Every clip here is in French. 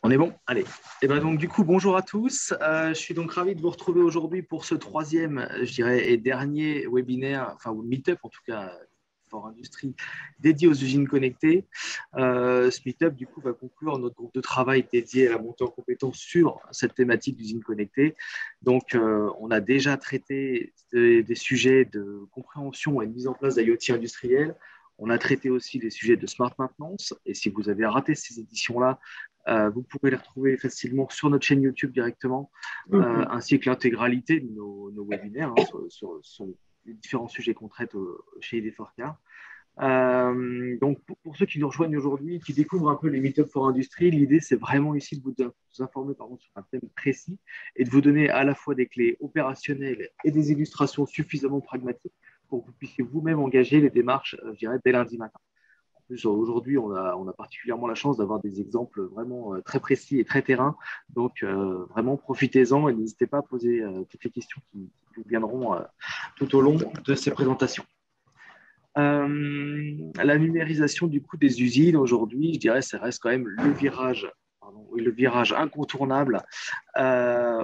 On est bon? Allez. Et ben donc, du coup, bonjour à tous. Je suis donc ravi de vous retrouver aujourd'hui pour ce troisième, je dirais, et dernier webinaire, enfin, ou meet-up en tout cas, Fort Industrie, dédié aux usines connectées. Ce meet-up, du coup, va conclure notre groupe de travail dédié à la montée en compétences sur cette thématique d'usines connectées. Donc, on a déjà traité des sujets de compréhension et de mise en place d'IoT industriel. On a traité aussi des sujets de smart maintenance. Et si vous avez raté ces éditions-là, vous pourrez les retrouver facilement sur notre chaîne YouTube directement, ainsi que l'intégralité de nos webinaires sur les différents sujets qu'on traite chez ID4Car. Donc, pour ceux qui nous rejoignent aujourd'hui, qui découvrent un peu les meet-up for industrie, l'idée, c'est vraiment ici de vous informer sur un thème précis et de vous donner à la fois des clés opérationnelles et des illustrations suffisamment pragmatiques pour que vous puissiez vous-même engager les démarches, je dirais, dès lundi matin. Aujourd'hui, on a particulièrement la chance d'avoir des exemples vraiment très précis et très terrain. Donc, vraiment, profitez-en et n'hésitez pas à poser toutes les questions qui vous viendront tout au long de ces présentations. La numérisation du coup des usines aujourd'hui, je dirais, ça reste quand même le virage incontournable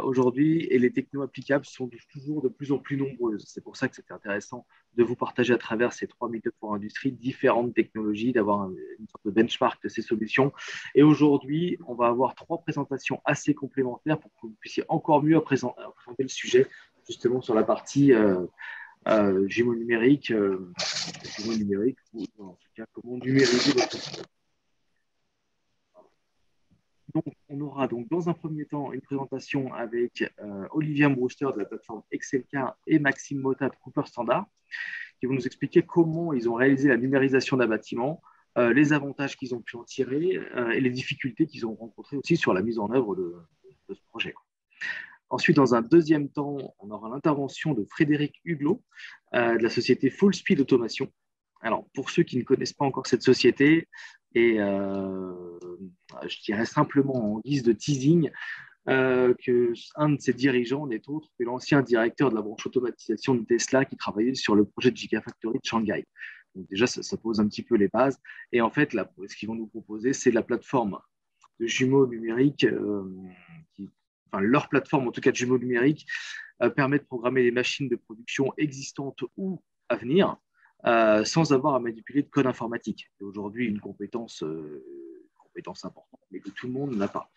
aujourd'hui, et les technos applicables sont toujours de plus en plus nombreuses. C'est pour ça que c'était intéressant de vous partager à travers ces trois meet-ups pour industrie différentes technologies, d'avoir une sorte de benchmark de ces solutions. Et aujourd'hui, on va avoir trois présentations assez complémentaires pour que vous puissiez encore mieux présenter le sujet justement sur la partie jumeaux numériques, ou en tout cas comment numériser votre système. Donc, on aura donc dans un premier temps une présentation avec Olivier Brewster de la plateforme Excelcar et Maxime Motta de Cooper Standard, qui vont nous expliquer comment ils ont réalisé la numérisation d'un bâtiment, les avantages qu'ils ont pu en tirer et les difficultés qu'ils ont rencontrées aussi sur la mise en œuvre de ce projet. Ensuite, dans un deuxième temps, on aura l'intervention de Frédéric Huglot de la société Full Speed Automation. Alors, pour ceux qui ne connaissent pas encore cette société, et je dirais simplement en guise de teasing, qu'un de ses dirigeants n'est autre que l'ancien directeur de la branche automatisation de Tesla qui travaillait sur le projet de Gigafactory de Shanghai. Donc déjà, ça pose un petit peu les bases. Et en fait, là, ce qu'ils vont nous proposer, c'est la plateforme de jumeaux numériques leur plateforme, en tout cas de jumeaux numériques, permet de programmer les machines de production existantes ou à venir sans avoir à manipuler de code informatique. C'est aujourd'hui une compétence importante, mais que tout le monde n'a pas.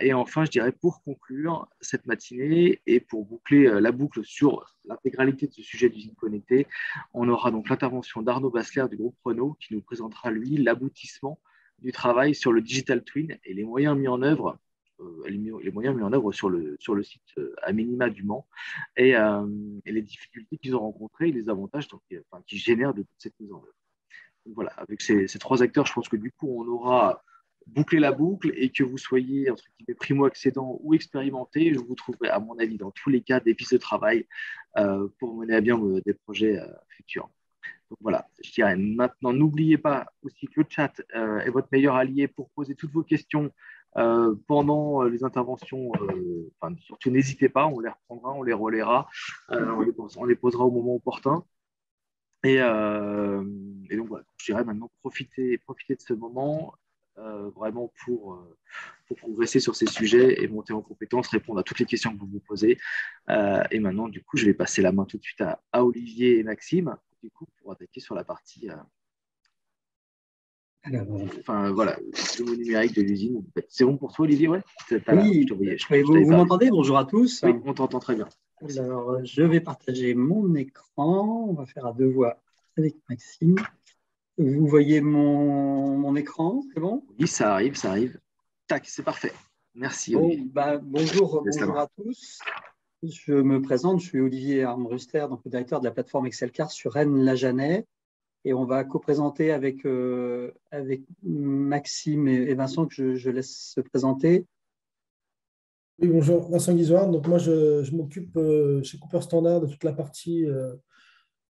Et enfin, je dirais pour conclure cette matinée et pour boucler la boucle sur l'intégralité de ce sujet d'usine connectée, on aura donc l'intervention d'Arnaud Bassler du groupe Renault qui nous présentera, lui, l'aboutissement du travail sur le Digital Twin et les moyens mis en œuvre sur le site à minima du Mans et les difficultés qu'ils ont rencontrées et les avantages qui génèrent de toute cette mise en œuvre. Donc voilà, avec ces trois acteurs, je pense que du coup, on aura bouclé la boucle et que vous soyez entre guillemets primo-accédant ou expérimenté, je vous trouverai à mon avis dans tous les cas des pistes de travail pour mener à bien des projets futurs. Donc voilà, je dirais maintenant, n'oubliez pas aussi que le chat est votre meilleur allié pour poser toutes vos questions pendant les interventions. Surtout, n'hésitez pas, on les reprendra, on les relaiera, on les posera au moment opportun. Et donc voilà, je dirais maintenant, profitez de ce moment vraiment pour progresser sur ces sujets et monter en compétences, répondre à toutes les questions que vous vous posez. Et maintenant, du coup, je vais passer la main tout de suite à Olivier et Maxime, du coup, pour attaquer sur la partie le numérique de l'usine. C'est bon pour toi, Olivier? Ouais. Oui, vous m'entendez? Bonjour à tous. Oui, on t'entend très bien. Merci. Alors, je vais partager mon écran. On va faire à deux voix avec Maxime. Vous voyez mon écran, c'est bon? Oui, ça arrive. Tac, c'est parfait. Merci, Olivier. Bonjour à tous. Je me présente, je suis Olivier Armbruster, donc le directeur de la plateforme Excelcar sur Rennes-la-Jeannet. Et on va co-présenter avec Maxime et Vincent, que je laisse se présenter. Oui, bonjour, Vincent Guizoard. Donc moi, je m'occupe chez Cooper Standard de toute la partie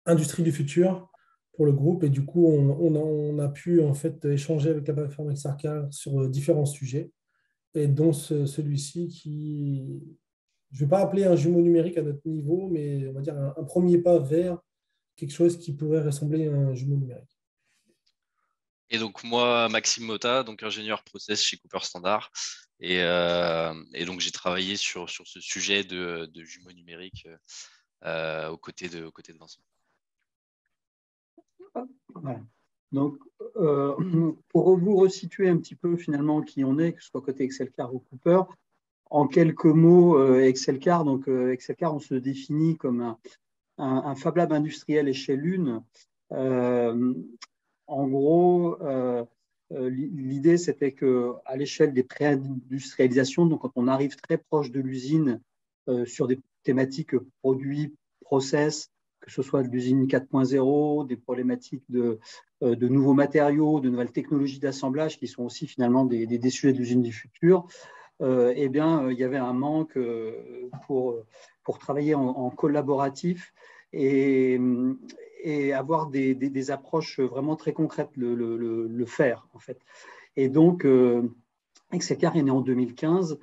industrie du futur pour le groupe. Et du coup, on a pu en fait échanger avec la plateforme Excelcar sur différents sujets. Et dont celui-ci qui, je ne vais pas appeler un jumeau numérique à notre niveau, mais on va dire un premier pas vers quelque chose qui pourrait ressembler à un jumeau numérique. Et donc moi, Maxime Motta, donc ingénieur process chez Cooper Standard. Et donc j'ai travaillé sur ce sujet de jumeaux numériques aux côtés de Vincent. Voilà. Donc, pour vous resituer un petit peu finalement qui on est, que ce soit côté Excelcar ou Cooper, en quelques mots, Excelcar, donc Excelcar, on se définit comme un Fab Lab industriel échelle 1. En gros, l'idée, c'était qu'à l'échelle des pré-industrialisations, donc quand on arrive très proche de l'usine sur des thématiques produits, process, que ce soit de l'usine 4.0, des problématiques de nouveaux matériaux, de nouvelles technologies d'assemblage qui sont aussi finalement des sujets de l'usine du futur, eh bien, il y avait un manque pour travailler en collaboratif et avoir des approches vraiment très concrètes, le faire en fait. Et donc, Excelcar est né en 2015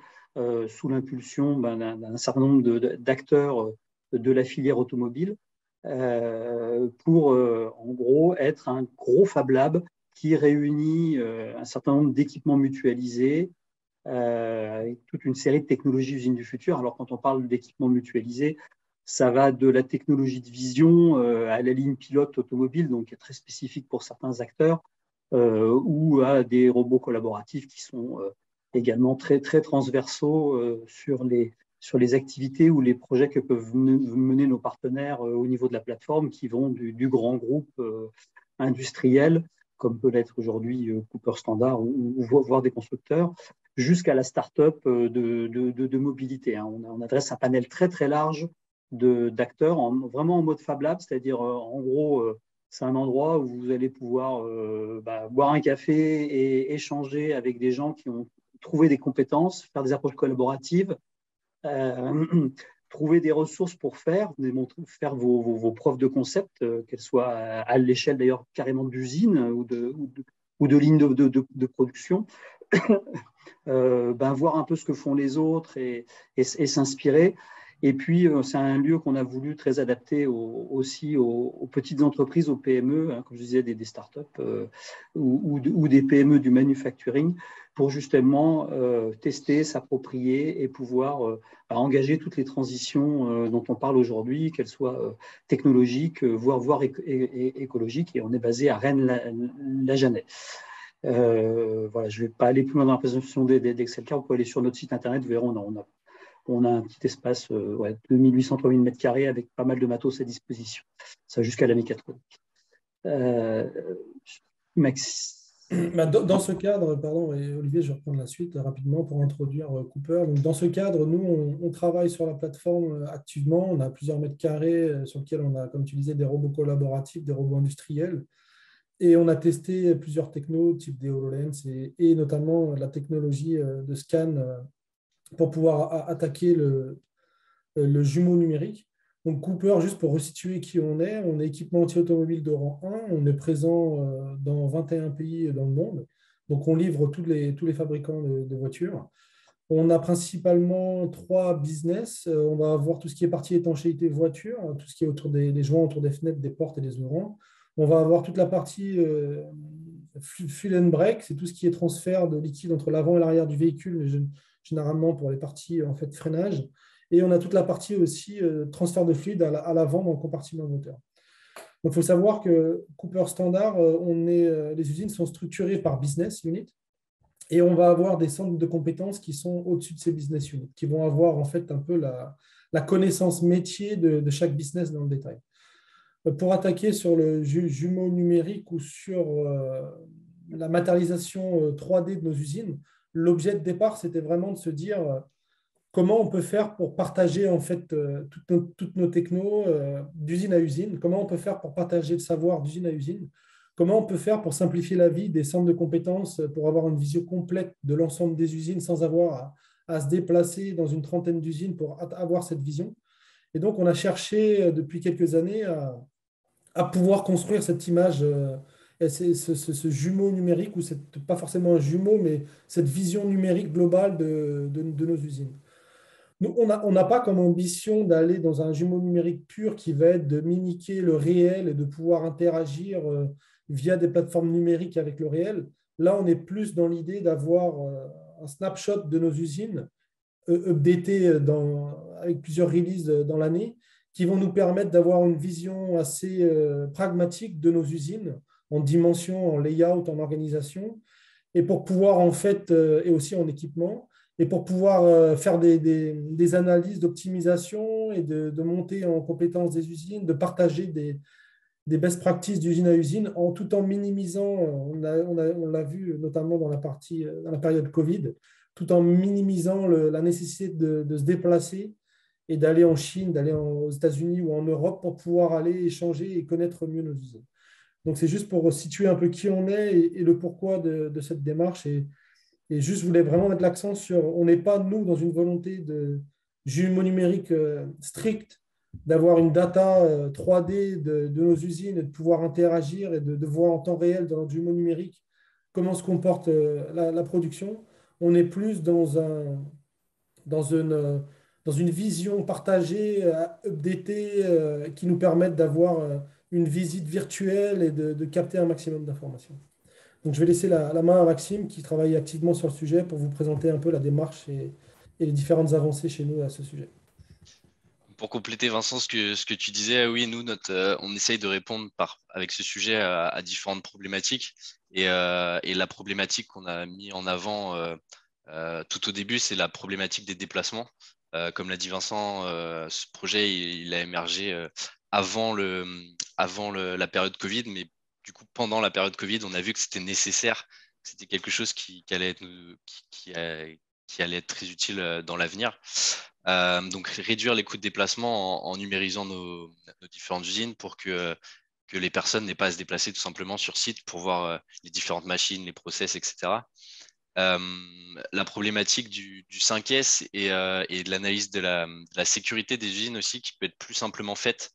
sous l'impulsion d'un certain nombre d'acteurs de la filière automobile pour, en gros, être un gros Fab Lab qui réunit un certain nombre d'équipements mutualisés, avec toute une série de technologies usines du futur. Alors, quand on parle d'équipements mutualisés, ça va de la technologie de vision à la ligne pilote automobile, donc qui est très spécifique pour certains acteurs, ou à des robots collaboratifs qui sont également très, très transversaux sur les activités ou les projets que peuvent mener nos partenaires au niveau de la plateforme, qui vont du grand groupe industriel, comme peut l'être aujourd'hui Cooper Standard ou voire des constructeurs, jusqu'à la start-up de mobilité. On adresse un panel très, très large d'acteurs, vraiment en mode Fab Lab, c'est-à-dire en gros, c'est un endroit où vous allez pouvoir boire un café et échanger avec des gens qui ont trouvé des compétences, faire des approches collaboratives, trouver des ressources pour faire vos preuves de concept, qu'elles soient à l'échelle d'ailleurs carrément d'usine ou de ligne de production. Voir un peu ce que font les autres et s'inspirer. Et puis, c'est un lieu qu'on a voulu très adapté aussi aux petites entreprises, aux PME, comme je disais, des startups ou des PME du manufacturing, pour justement tester, s'approprier et pouvoir engager toutes les transitions dont on parle aujourd'hui, qu'elles soient technologiques, voire écologiques. Et on est basé à Rennes-la-Janet. Voilà, je ne vais pas aller plus loin dans la présentation d'Excelcar. Vous pouvez aller sur notre site internet, vous verrez, on a un petit espace, 2800-3000 m² avec pas mal de matos à disposition. Ça jusqu'à la mécatronique. Dans ce cadre, pardon, et Olivier, je vais reprendre la suite rapidement pour introduire Cooper. Donc, dans ce cadre, nous, on travaille sur la plateforme activement. On a plusieurs mètres carrés sur lesquels on a, comme tu disais, des robots collaboratifs, des robots industriels. Et on a testé plusieurs technos, type des HoloLens et notamment la technologie de scan pour pouvoir attaquer le jumeau numérique. Donc Cooper, juste pour resituer qui on est équipementier automobile de rang 1, on est présent dans 21 pays dans le monde. Donc on livre tous les fabricants de voitures. On a principalement 3 business. On va avoir tout ce qui est partie étanchéité voiture, tout ce qui est autour des joints autour des fenêtres, des portes et des ouvrants. On va avoir toute la partie fuel and brake, c'est tout ce qui est transfert de liquide entre l'avant et l'arrière du véhicule, mais généralement pour les parties en fait, freinage. Et on a toute la partie aussi transfert de fluide à l'avant dans le compartiment moteur. Donc, il faut savoir que Cooper Standard, les usines sont structurées par business unit et on va avoir des centres de compétences qui sont au-dessus de ces business units, qui vont avoir en fait un peu la connaissance métier de chaque business dans le détail. Pour attaquer sur le jumeau numérique ou sur la matérialisation 3D de nos usines, l'objet de départ, c'était vraiment de se dire comment on peut faire pour partager en fait toutes nos technos d'usine à usine, comment on peut faire pour partager le savoir d'usine à usine, comment on peut faire pour simplifier la vie des centres de compétences pour avoir une vision complète de l'ensemble des usines sans avoir à se déplacer dans une trentaine d'usines pour avoir cette vision. Et donc, on a cherché depuis quelques années à pouvoir construire cette image, ce jumeau numérique, ou pas forcément un jumeau, mais cette vision numérique globale de nos usines. Nous, on n'a pas comme ambition d'aller dans un jumeau numérique pur qui va être de mimiquer le réel et de pouvoir interagir via des plateformes numériques avec le réel. Là, on est plus dans l'idée d'avoir un snapshot de nos usines updatées avec plusieurs releases dans l'année qui vont nous permettre d'avoir une vision assez pragmatique de nos usines en dimension, en layout, en organisation, et pour pouvoir en fait, et aussi en équipement, et pour pouvoir faire des analyses d'optimisation et de montée en compétences des usines, de partager des best practices d'usine à usine, tout en minimisant, on l'a vu notamment dans la période Covid, tout en minimisant la nécessité de se déplacer et d'aller en Chine, d'aller aux États-Unis ou en Europe pour pouvoir aller échanger et connaître mieux nos usines. Donc, c'est juste pour situer un peu qui on est et le pourquoi de cette démarche. Et juste, je voulais vraiment mettre l'accent sur, on n'est pas, nous, dans une volonté de jumeau numérique strict, d'avoir une data 3D de nos usines et de pouvoir interagir et de voir en temps réel dans notre jumeau numérique comment se comporte la production. On est plus dans une vision partagée, updatée, qui nous permette d'avoir une visite virtuelle et de capter un maximum d'informations. Donc, je vais laisser la main à Maxime qui travaille activement sur le sujet pour vous présenter un peu la démarche et les différentes avancées chez nous à ce sujet. Pour compléter, Vincent, ce que tu disais, oui, nous, on essaye de répondre avec ce sujet à différentes problématiques. Et la problématique qu'on a mis en avant tout au début, c'est la problématique des déplacements. Comme l'a dit Vincent, ce projet, il a émergé avant la période Covid, mais du coup, pendant la période Covid, on a vu que c'était nécessaire, que c'était quelque chose qui allait être très utile dans l'avenir. Donc, réduire les coûts de déplacement en numérisant nos différentes usines pour que les personnes n'aient pas à se déplacer tout simplement sur site pour voir les différentes machines, les process, etc. La problématique du 5S et de l'analyse de la sécurité des usines aussi, qui peut être plus simplement faite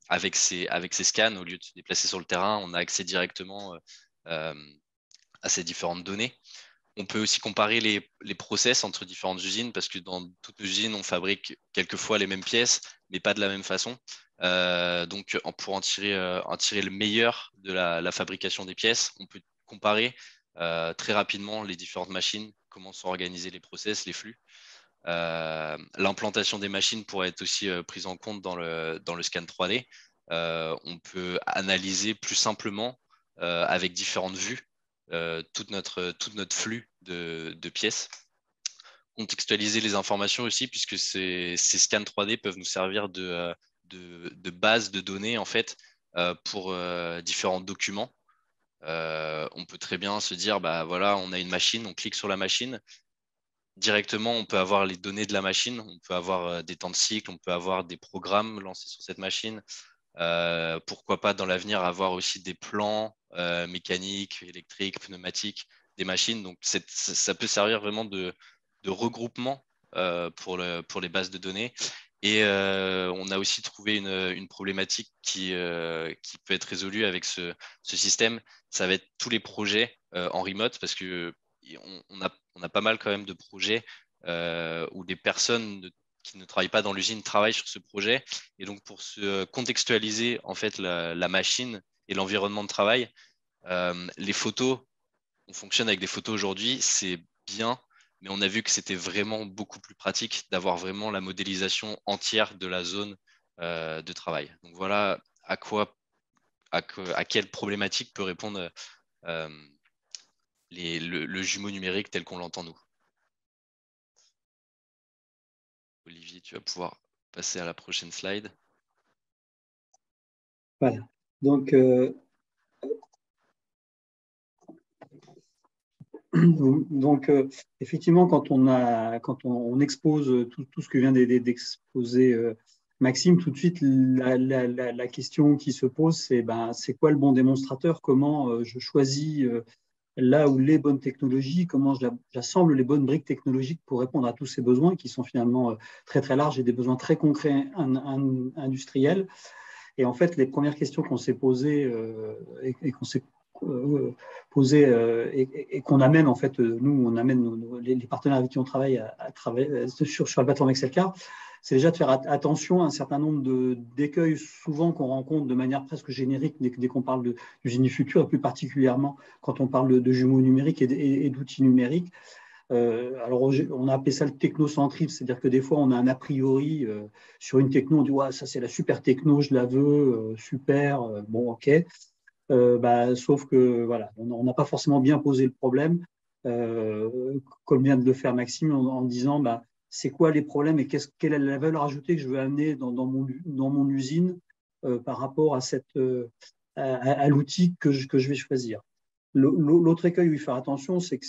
avec ces scans. Au lieu de se déplacer sur le terrain, on a accès directement à ces différentes données. On peut aussi comparer les process entre différentes usines parce que dans toutes les usines, on fabrique quelquefois les mêmes pièces, mais pas de la même façon. Donc, pour en tirer le meilleur de la fabrication des pièces, on peut comparer très rapidement les différentes machines, comment sont organisés les process, les flux. L'implantation des machines pourrait être aussi prise en compte dans le scan 3D. On peut analyser plus simplement avec différentes vues tout notre flux de pièces. Contextualiser les informations aussi, puisque ces scans 3D peuvent nous servir de base de données en fait, pour différents documents. On peut très bien se dire, bah, voilà, on a une machine, on clique sur la machine. Directement, on peut avoir les données de la machine, on peut avoir des temps de cycle, on peut avoir des programmes lancés sur cette machine. Pourquoi pas dans l'avenir avoir aussi des plans mécaniques, électriques, pneumatiques des machines. Donc, ça peut servir vraiment de regroupement pour les bases de données. Et on a aussi trouvé une problématique qui peut être résolue avec ce système. Ça va être tous les projets en remote parce que on a pas mal quand même de projets où des personnes qui ne travaillent pas dans l'usine travaillent sur ce projet. Et donc, pour se contextualiser en fait la machine et l'environnement de travail, les photos, on fonctionne avec des photos aujourd'hui, c'est bien, mais on a vu que c'était vraiment beaucoup plus pratique d'avoir vraiment la modélisation entière de la zone de travail. Donc voilà à quelle problématique peut répondre le jumeau numérique tel qu'on l'entend nous. Olivier, tu vas pouvoir passer à la prochaine slide. Voilà. Donc, effectivement, quand on expose tout ce que vient d'exposer Maxime, tout de suite, la question qui se pose, c'est quoi le bon démonstrateur? Comment je choisis là où les bonnes technologies, comment j'assemble les bonnes briques technologiques pour répondre à tous ces besoins qui sont finalement très très larges et des besoins très concrets industriels. Et en fait, les premières questions qu'on s'est posées et qu'on s'est posées et qu'on amène, en fait, nous, on amène les partenaires avec qui on travaille à travailler sur la plateforme Excelcar, c'est déjà de faire attention à un certain nombre d'écueils souvent qu'on rencontre de manière presque générique dès qu'on parle d'usine du futur, et plus particulièrement quand on parle de jumeaux numériques et d'outils numériques. Alors, on a appelé ça le technocentrisme, c'est-à-dire que des fois, on a un a priori sur une techno, on dit ouais, ça c'est la super techno, je la veux, super, bon, ok. Sauf que voilà, on n'a pas forcément bien posé le problème, comme vient de le faire Maxime, en disant c'est quoi les problèmes et quelle est la valeur ajoutée que je veux amener dans mon usine par rapport à l'outil que je vais choisir. L'autre écueil où il faut faire attention, c'est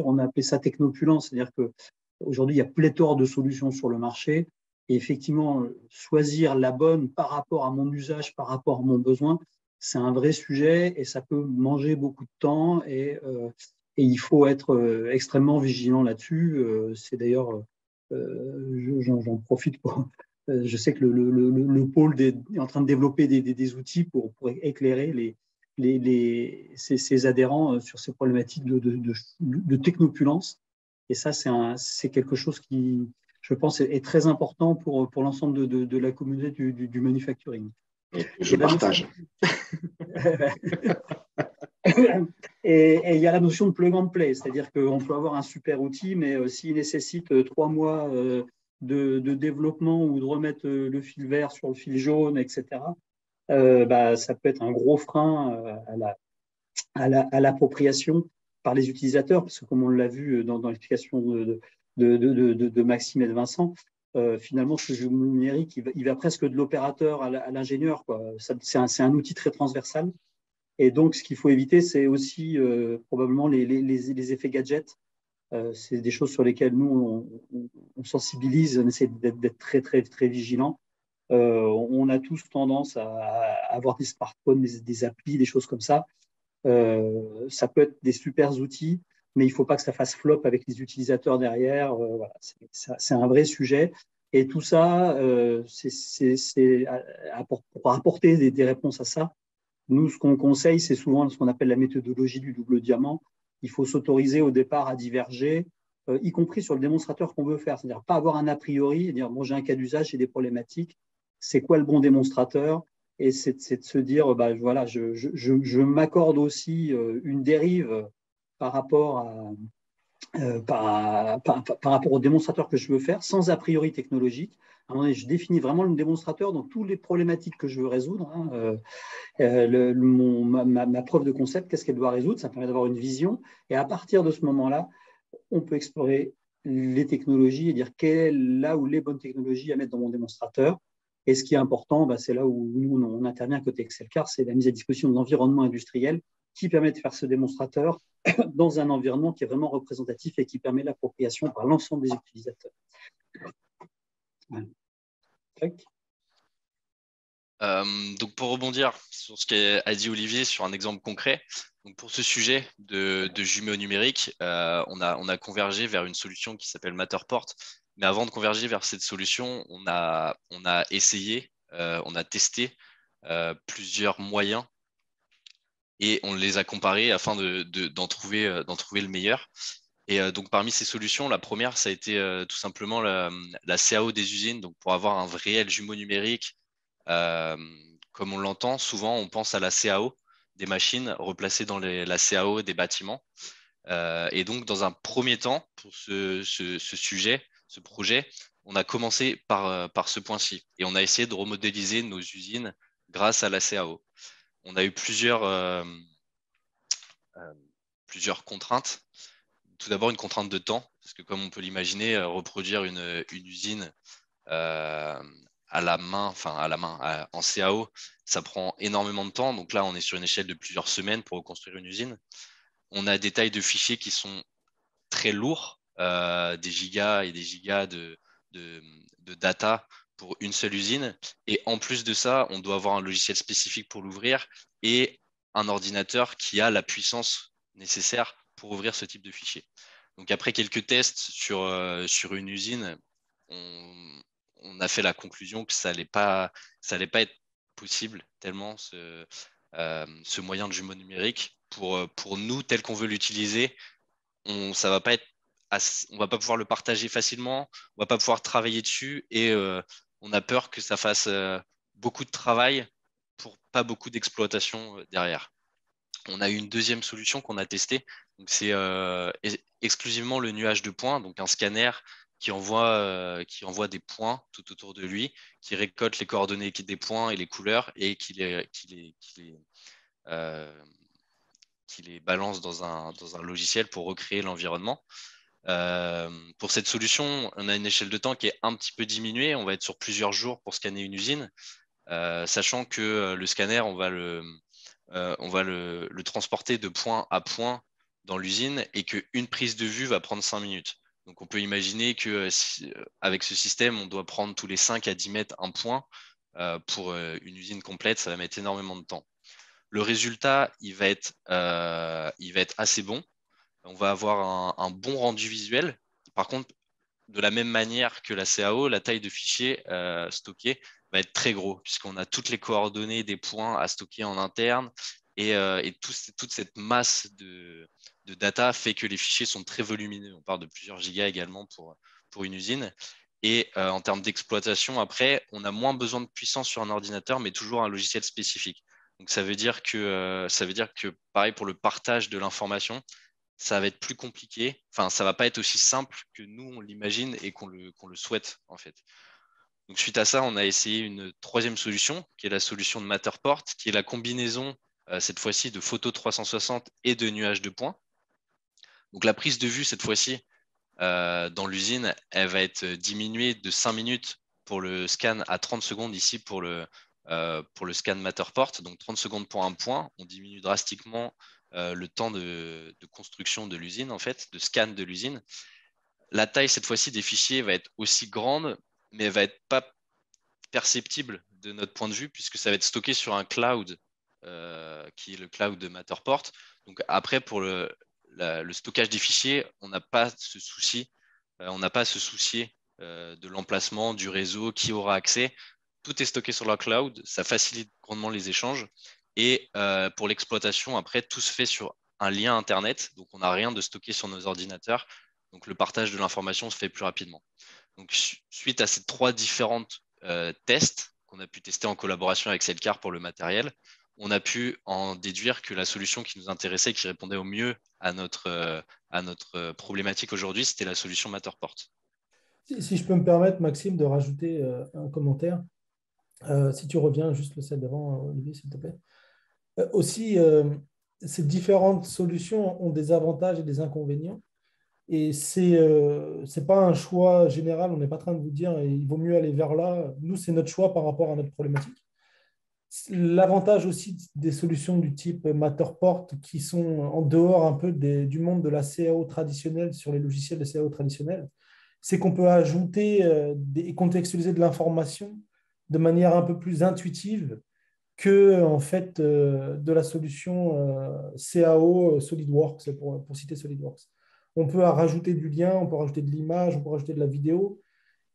on a appelé ça technopulence, c'est-à-dire qu'aujourd'hui, il y a pléthore de solutions sur le marché. Et effectivement, choisir la bonne par rapport à mon usage, par rapport à mon besoin, c'est un vrai sujet et ça peut manger beaucoup de temps et il faut être extrêmement vigilant là-dessus. C'est d'ailleurs, j'en profite pour. Je sais que le pôle est en train de développer des outils pour éclairer ses adhérents sur ces problématiques de technopulence. Et ça, c'est quelque chose qui, je pense, est très important pour l'ensemble de la communauté du manufacturing. Je partage. Et il y a la notion de plug and play, c'est-à-dire qu'on peut avoir un super outil, mais s'il nécessite 3 mois de développement ou de remettre le fil vert sur le fil jaune, etc., ça peut être un gros frein à l'appropriation par les utilisateurs, parce que comme on l'a vu dans l'explication de Maxime et de Vincent, finalement, ce jeu numérique, il va presque de l'opérateur à l'ingénieur. C'est un outil très transversal. Et donc, ce qu'il faut éviter, c'est aussi probablement les effets gadgets. C'est des choses sur lesquelles nous, on sensibilise, on essaie d'être très, très, très vigilant. On a tous tendance à avoir des smartphones, des applis, des choses comme ça. Ça peut être des super outils, mais il ne faut pas que ça fasse flop avec les utilisateurs derrière. Voilà, c'est un vrai sujet. Et tout ça, pour apporter des réponses à ça, nous, ce qu'on conseille, c'est souvent ce qu'on appelle la méthodologie du double diamant. Il faut s'autoriser au départ à diverger, y compris sur le démonstrateur qu'on veut faire. C'est-à-dire pas avoir un a priori et dire bon, j'ai un cas d'usage, j'ai des problématiques. C'est quoi le bon démonstrateur? Et c'est de se dire voilà, je m'accorde aussi une dérive par rapport par rapport au démonstrateur que je veux faire, sans a priori technologique. À un moment donné, je définis vraiment le démonstrateur dans toutes les problématiques que je veux résoudre. Ma preuve de concept, qu'est-ce qu'elle doit résoudre? Ça permet d'avoir une vision. Et à partir de ce moment-là, on peut explorer les technologies et dire là où les bonnes technologies à mettre dans mon démonstrateur. Et ce qui est important, c'est là où nous, on intervient côté Excelcar, c'est la mise à disposition de l'environnement industriel qui permet de faire ce démonstrateur dans un environnement qui est vraiment représentatif et qui permet l'appropriation par l'ensemble des utilisateurs. Voilà. Donc pour rebondir sur ce qu'a dit Olivier sur un exemple concret, donc pour ce sujet de jumeaux numériques, on a convergé vers une solution qui s'appelle Matterport. Mais avant de converger vers cette solution, on a essayé, on a testé plusieurs moyens et on les a comparés afin d'en trouver le meilleur. Et donc parmi ces solutions, la première, ça a été tout simplement la CAO des usines. Donc pour avoir un réel jumeau numérique, comme on l'entend, souvent on pense à la CAO des machines replacées dans la CAO des bâtiments. Et donc dans un premier temps, pour ce sujet, ce projet, on a commencé par ce point-ci. Et on a essayé de remodéliser nos usines grâce à la CAO. On a eu plusieurs contraintes. Tout d'abord, une contrainte de temps, parce que comme on peut l'imaginer, reproduire une usine à la main, en CAO, ça prend énormément de temps. Donc là, on est sur une échelle de plusieurs semaines pour reconstruire une usine. On a des tailles de fichiers qui sont très lourds, des gigas et des gigas de data pour une seule usine. Et en plus de ça, on doit avoir un logiciel spécifique pour l'ouvrir et un ordinateur qui a la puissance nécessaire pour ouvrir ce type de fichier. Donc après quelques tests sur une usine, on a fait la conclusion que ça n'allait pas être possible tellement ce moyen de jumeau numérique pour nous tel qu'on veut l'utiliser, ça va pas être on va pas pouvoir le partager facilement, on va pas pouvoir travailler dessus et on a peur que ça fasse beaucoup de travail pour pas beaucoup d'exploitation derrière. On a eu une deuxième solution qu'on a testée. C'est exclusivement le nuage de points, donc un scanner qui envoie des points tout autour de lui, qui récolte les coordonnées des points et les couleurs et qui les balance dans un logiciel pour recréer l'environnement. Pour cette solution, on a une échelle de temps qui est un petit peu diminuée. On va être sur plusieurs jours pour scanner une usine, sachant que le scanner, on va le transporter de point à point dans l'usine et qu'une prise de vue va prendre 5 minutes. Donc, on peut imaginer qu'avec ce système, on doit prendre tous les 5 à 10 mètres un point. Pour une usine complète, ça va mettre énormément de temps. Le résultat, il va être assez bon. On va avoir un bon rendu visuel. Par contre, de la même manière que la CAO, la taille de fichier stocké va être très gros, puisqu'on a toutes les coordonnées des points à stocker en interne. Et toute cette masse de data fait que les fichiers sont très volumineux. On parle de plusieurs gigas également pour une usine. Et en termes d'exploitation, après, on a moins besoin de puissance sur un ordinateur, mais toujours un logiciel spécifique. Donc, ça veut dire que, pareil, pour le partage de l'information, ça va être plus compliqué. Enfin, ça va pas être aussi simple que nous, on l'imagine et qu'on le souhaite, en fait. Donc, suite à ça, on a essayé une troisième solution, qui est la solution de Matterport, qui est la combinaison, cette fois-ci, de photos 360 et de nuages de points. Donc, la prise de vue, cette fois-ci, dans l'usine, elle va être diminuée de 5 minutes pour le scan à 30 secondes ici pour le scan Matterport. Donc, 30 secondes pour un point. On diminue drastiquement le temps de construction de l'usine, en fait, de scan de l'usine. La taille, cette fois-ci, des fichiers va être aussi grande, mais elle va être pas perceptible de notre point de vue, puisque ça va être stocké sur un cloud, qui est le cloud de Matterport. Donc après, pour le stockage des fichiers, on n'a pas ce souci, on n'a pas à se soucier de l'emplacement, du réseau, qui aura accès. Tout est stocké sur la cloud, ça facilite grandement les échanges. Et pour l'exploitation, après, tout se fait sur un lien Internet. Donc, on n'a rien de stocké sur nos ordinateurs. Donc, le partage de l'information se fait plus rapidement. Donc, suite à ces 3 différentes tests qu'on a pu tester en collaboration avec Cellcar pour le matériel, on a pu en déduire que la solution qui nous intéressait et qui répondait au mieux à notre problématique aujourd'hui, c'était la solution Matterport. Si je peux me permettre, Maxime, de rajouter un commentaire. Si tu reviens juste le slide d'avant, Olivier, s'il te plaît. Aussi, ces différentes solutions ont des avantages et des inconvénients. Et ce n'est pas un choix général. On n'est pas en train de vous dire il vaut mieux aller vers là. Nous, c'est notre choix par rapport à notre problématique. L'avantage aussi des solutions du type Matterport qui sont en dehors un peu du monde de la CAO traditionnelle sur les logiciels de CAO traditionnels, c'est qu'on peut ajouter et contextualiser de l'information de manière un peu plus intuitive que en fait, de la solution CAO SolidWorks, pour citer SolidWorks. On peut rajouter du lien, on peut rajouter de l'image, on peut rajouter de la vidéo,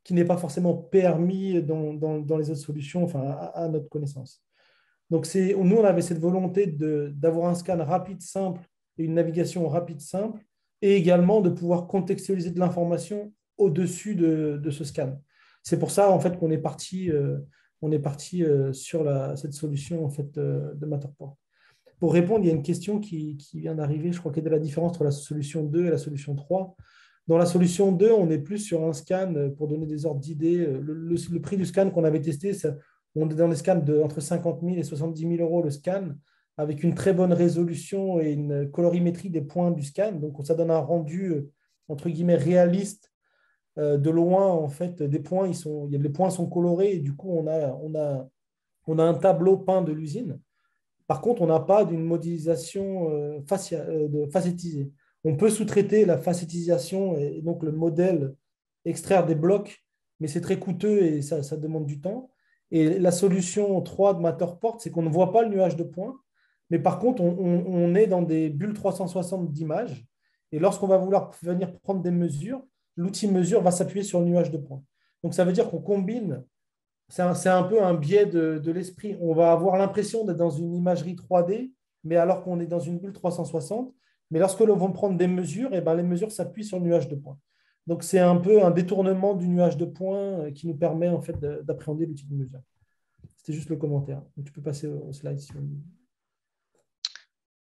qui n'est pas forcément permis dans les autres solutions, enfin, à notre connaissance. Donc, nous, on avait cette volonté d'avoir un scan rapide, simple, et une navigation rapide, simple, et également de pouvoir contextualiser de l'information au-dessus de ce scan. C'est pour ça, en fait, qu'on est parti, sur cette solution, en fait, de Matterport. Pour répondre, il y a une question qui vient d'arriver, je crois qu'il y a de la différence entre la solution 2 et la solution 3. Dans la solution 2, on est plus sur un scan, pour donner des ordres d'idées. Le prix du scan qu'on avait testé, on est dans des scans entre 50 000 et 70 000 euros le scan, avec une très bonne résolution et une colorimétrie des points du scan. Donc, ça donne un rendu, entre guillemets, réaliste. De loin, en fait, les points sont colorés et du coup, on a un tableau peint de l'usine. Par contre, on n'a pas d'une modélisation facettisée. On peut sous-traiter la facettisation et donc le modèle, extraire des blocs, mais c'est très coûteux et ça demande du temps. Et la solution 3 de Matterport, c'est qu'on ne voit pas le nuage de points, mais par contre, on est dans des bulles 360 d'images. Et lorsqu'on va vouloir venir prendre des mesures, l'outil mesure va s'appuyer sur le nuage de points. Donc, ça veut dire qu'on combine, c'est un peu un biais de l'esprit. On va avoir l'impression d'être dans une imagerie 3D, mais alors qu'on est dans une bulle 360. Mais lorsque l'on va prendre des mesures, eh ben, les mesures s'appuient sur le nuage de points. Donc, c'est un peu un détournement du nuage de points qui nous permet en fait d'appréhender l'outil de mesure. C'était juste le commentaire. Donc, tu peux passer au slide si vous voulez.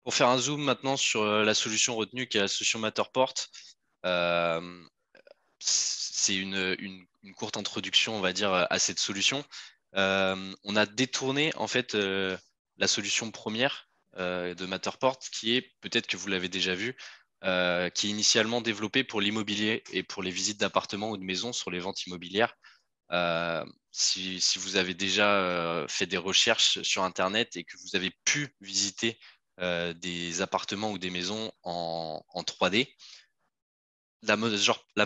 Pour faire un zoom maintenant sur la solution retenue qui est la solution Matterport, c'est une courte introduction, on va dire, à cette solution. On a détourné en fait la solution première de Matterport, qui est, peut-être que vous l'avez déjà vu, qui est initialement développée pour l'immobilier et pour les visites d'appartements ou de maisons sur les ventes immobilières. Si vous avez déjà fait des recherches sur Internet et que vous avez pu visiter des appartements ou des maisons en 3D, la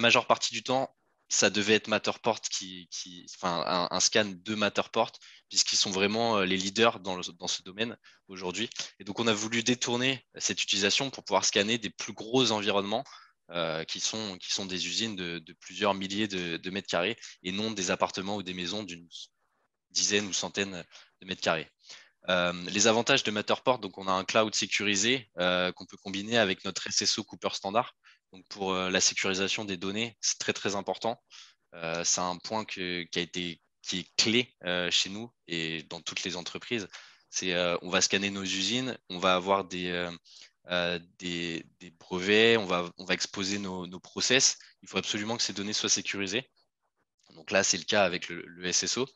majeure partie du temps, ça devait être Matterport enfin, un scan de Matterport, puisqu'ils sont vraiment les leaders dans ce domaine aujourd'hui. Et donc, on a voulu détourner cette utilisation pour pouvoir scanner des plus gros environnements qui sont des usines de plusieurs milliers de mètres carrés et non des appartements ou des maisons d'une dizaine ou centaine de mètres carrés. Les avantages de Matterport, donc on a un cloud sécurisé qu'on peut combiner avec notre SSO Cooper Standard. Donc pour la sécurisation des données, c'est très très important. C'est un point qui est clé chez nous et dans toutes les entreprises. On va scanner nos usines, on va avoir des brevets, on va exposer nos process. Il faut absolument que ces données soient sécurisées. Donc là, c'est le cas avec le SSO.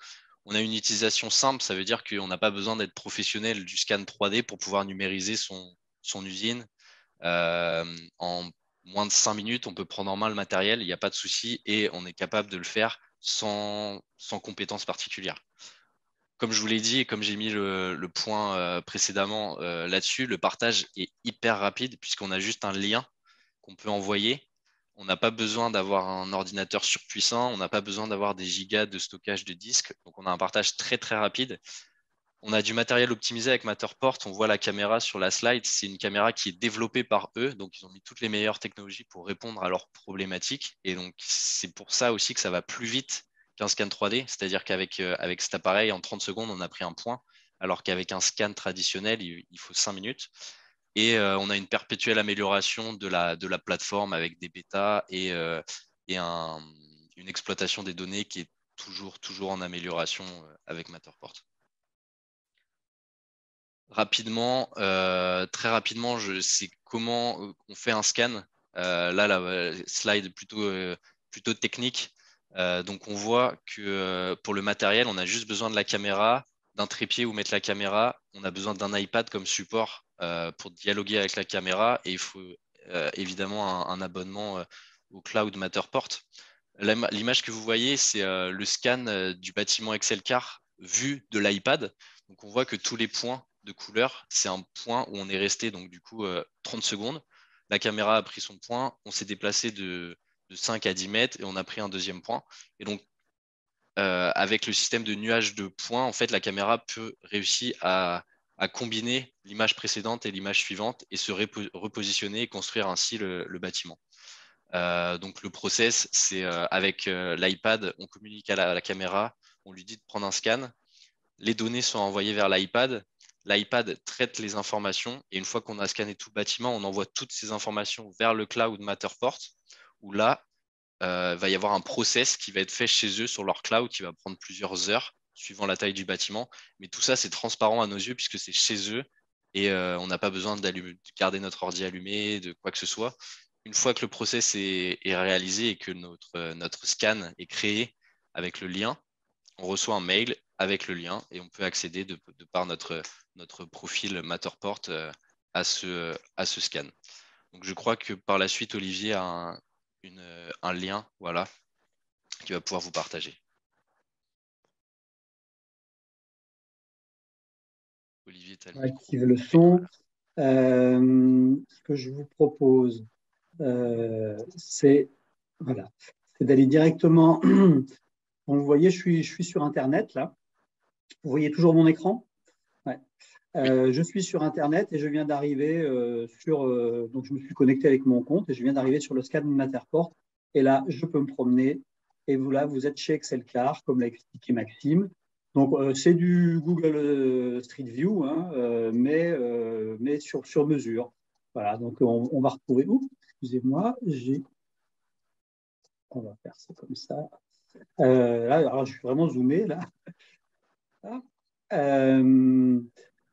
On a une utilisation simple, ça veut dire qu'on n'a pas besoin d'être professionnel du scan 3D pour pouvoir numériser son usine. En moins de 5 minutes, on peut prendre en main le matériel, il n'y a pas de souci, et on est capable de le faire sans compétences particulières. Comme je vous l'ai dit et comme j'ai mis le point précédemment là-dessus, le partage est hyper rapide puisqu'on a juste un lien qu'on peut envoyer. On n'a pas besoin d'avoir un ordinateur surpuissant, on n'a pas besoin d'avoir des gigas de stockage de disques. Donc, on a un partage très, très rapide. On a du matériel optimisé avec Matterport. On voit la caméra sur la slide. C'est une caméra qui est développée par eux. Donc, ils ont mis toutes les meilleures technologies pour répondre à leurs problématiques. Et donc, c'est pour ça aussi que ça va plus vite qu'un scan 3D. C'est-à-dire qu'avec avec cet appareil, en 30 secondes, on a pris un point. Alors qu'avec un scan traditionnel, il faut 5 minutes. Et on a une perpétuelle amélioration de la plateforme avec des bêtas et une exploitation des données qui est toujours en amélioration avec Matterport. Rapidement, très rapidement, c'est comment on fait un scan. Là, la slide plutôt technique. Donc, on voit que pour le matériel, on a juste besoin de la caméra, d'un trépied où mettre la caméra. On a besoin d'un iPad comme support pour dialoguer avec la caméra. Et il faut évidemment un abonnement au cloud Matterport. L'image que vous voyez, c'est le scan du bâtiment Excel Car vu de l'iPad. Donc, on voit que tous les points de couleur, c'est un point où on est resté donc du coup 30 secondes. La caméra a pris son point, on s'est déplacé de 5 à 10 mètres et on a pris un deuxième point. Et donc, avec le système de nuage de points, en fait, la caméra peut réussir à combiner l'image précédente et l'image suivante et se repositionner et construire ainsi le bâtiment. Donc, le process, c'est avec l'iPad, on communique à la caméra, on lui dit de prendre un scan. Les données sont envoyées vers l'iPad. L'iPad traite les informations et une fois qu'on a scanné tout le bâtiment, on envoie toutes ces informations vers le cloud Matterport où là, va y avoir un process qui va être fait chez eux sur leur cloud qui va prendre plusieurs heures suivant la taille du bâtiment. Mais tout ça, c'est transparent à nos yeux puisque c'est chez eux et on n'a pas besoin de garder notre ordi allumé, de quoi que ce soit. Une fois que le process est réalisé et que notre scan est créé avec le lien, on reçoit un mail avec le lien et on peut accéder de par notre profil Matterport à ce scan. Donc, je crois que par la suite, Olivier a un lien voilà, qui va pouvoir vous partager. Olivier, tu as le micro. Active le son. Ce que je vous propose, c'est d'aller directement. Vous voyez, je suis sur Internet là. Vous voyez toujours mon écran? Ouais. Je suis sur Internet et je viens d'arriver donc je me suis connecté avec mon compte et je viens d'arriver sur le scan Matterport. Et là, je peux me promener. Et vous, là, vous êtes chez Excel Car, comme l'a expliqué Maxime. Donc, c'est du Google Street View, hein, mais sur mesure. Voilà, donc on va retrouver. Oups, excusez-moi, on va faire ça comme ça. Là, alors, je suis vraiment zoomé là. Euh,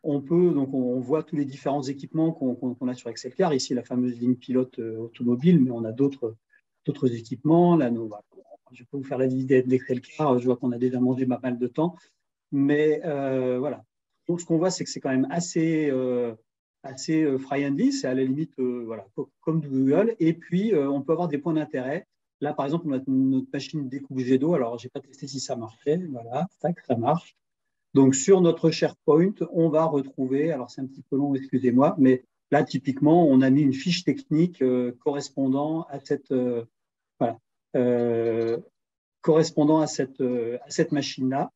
donc on voit tous les différents équipements qu'on a sur Excelcar. Ici, la fameuse ligne pilote automobile, mais on a d'autres équipements. Là, je peux vous faire la visite d'Excelcar. Je vois qu'on a déjà mangé pas mal de temps. Mais voilà. Donc, ce qu'on voit, c'est que c'est quand même assez fry-and-lee. C'est à la limite voilà, comme du Google. Et puis, on peut avoir des points d'intérêt. Là, par exemple, on a notre machine découpe jet d'eau. Alors, je n'ai pas testé si ça marchait. Voilà, tac, ça marche. Donc, sur notre SharePoint, on va retrouver, alors c'est un petit peu long, excusez-moi, mais là, typiquement, on a mis une fiche technique correspondant à voilà, euh, correspondant à cette machine-là.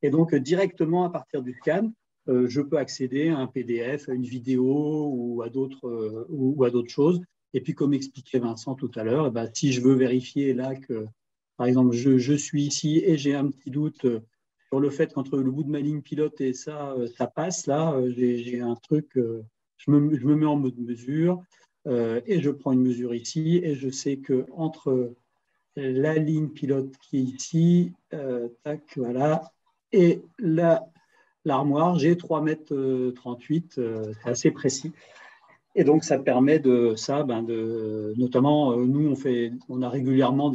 Et donc, directement à partir du scan, je peux accéder à un PDF, à une vidéo ou à d'autres choses. Et puis, comme expliquait Vincent tout à l'heure, si je veux vérifier là que, par exemple, je suis ici et j'ai un petit doute sur le fait qu'entre le bout de ma ligne pilote et ça passe, là, j'ai un truc, je me mets en mode mesure et je prends une mesure ici et je sais qu'entre la ligne pilote qui est ici, tac, voilà, et l'armoire, j'ai 3,38 m, c'est assez précis. Et donc, ça permet notamment, nous, on a régulièrement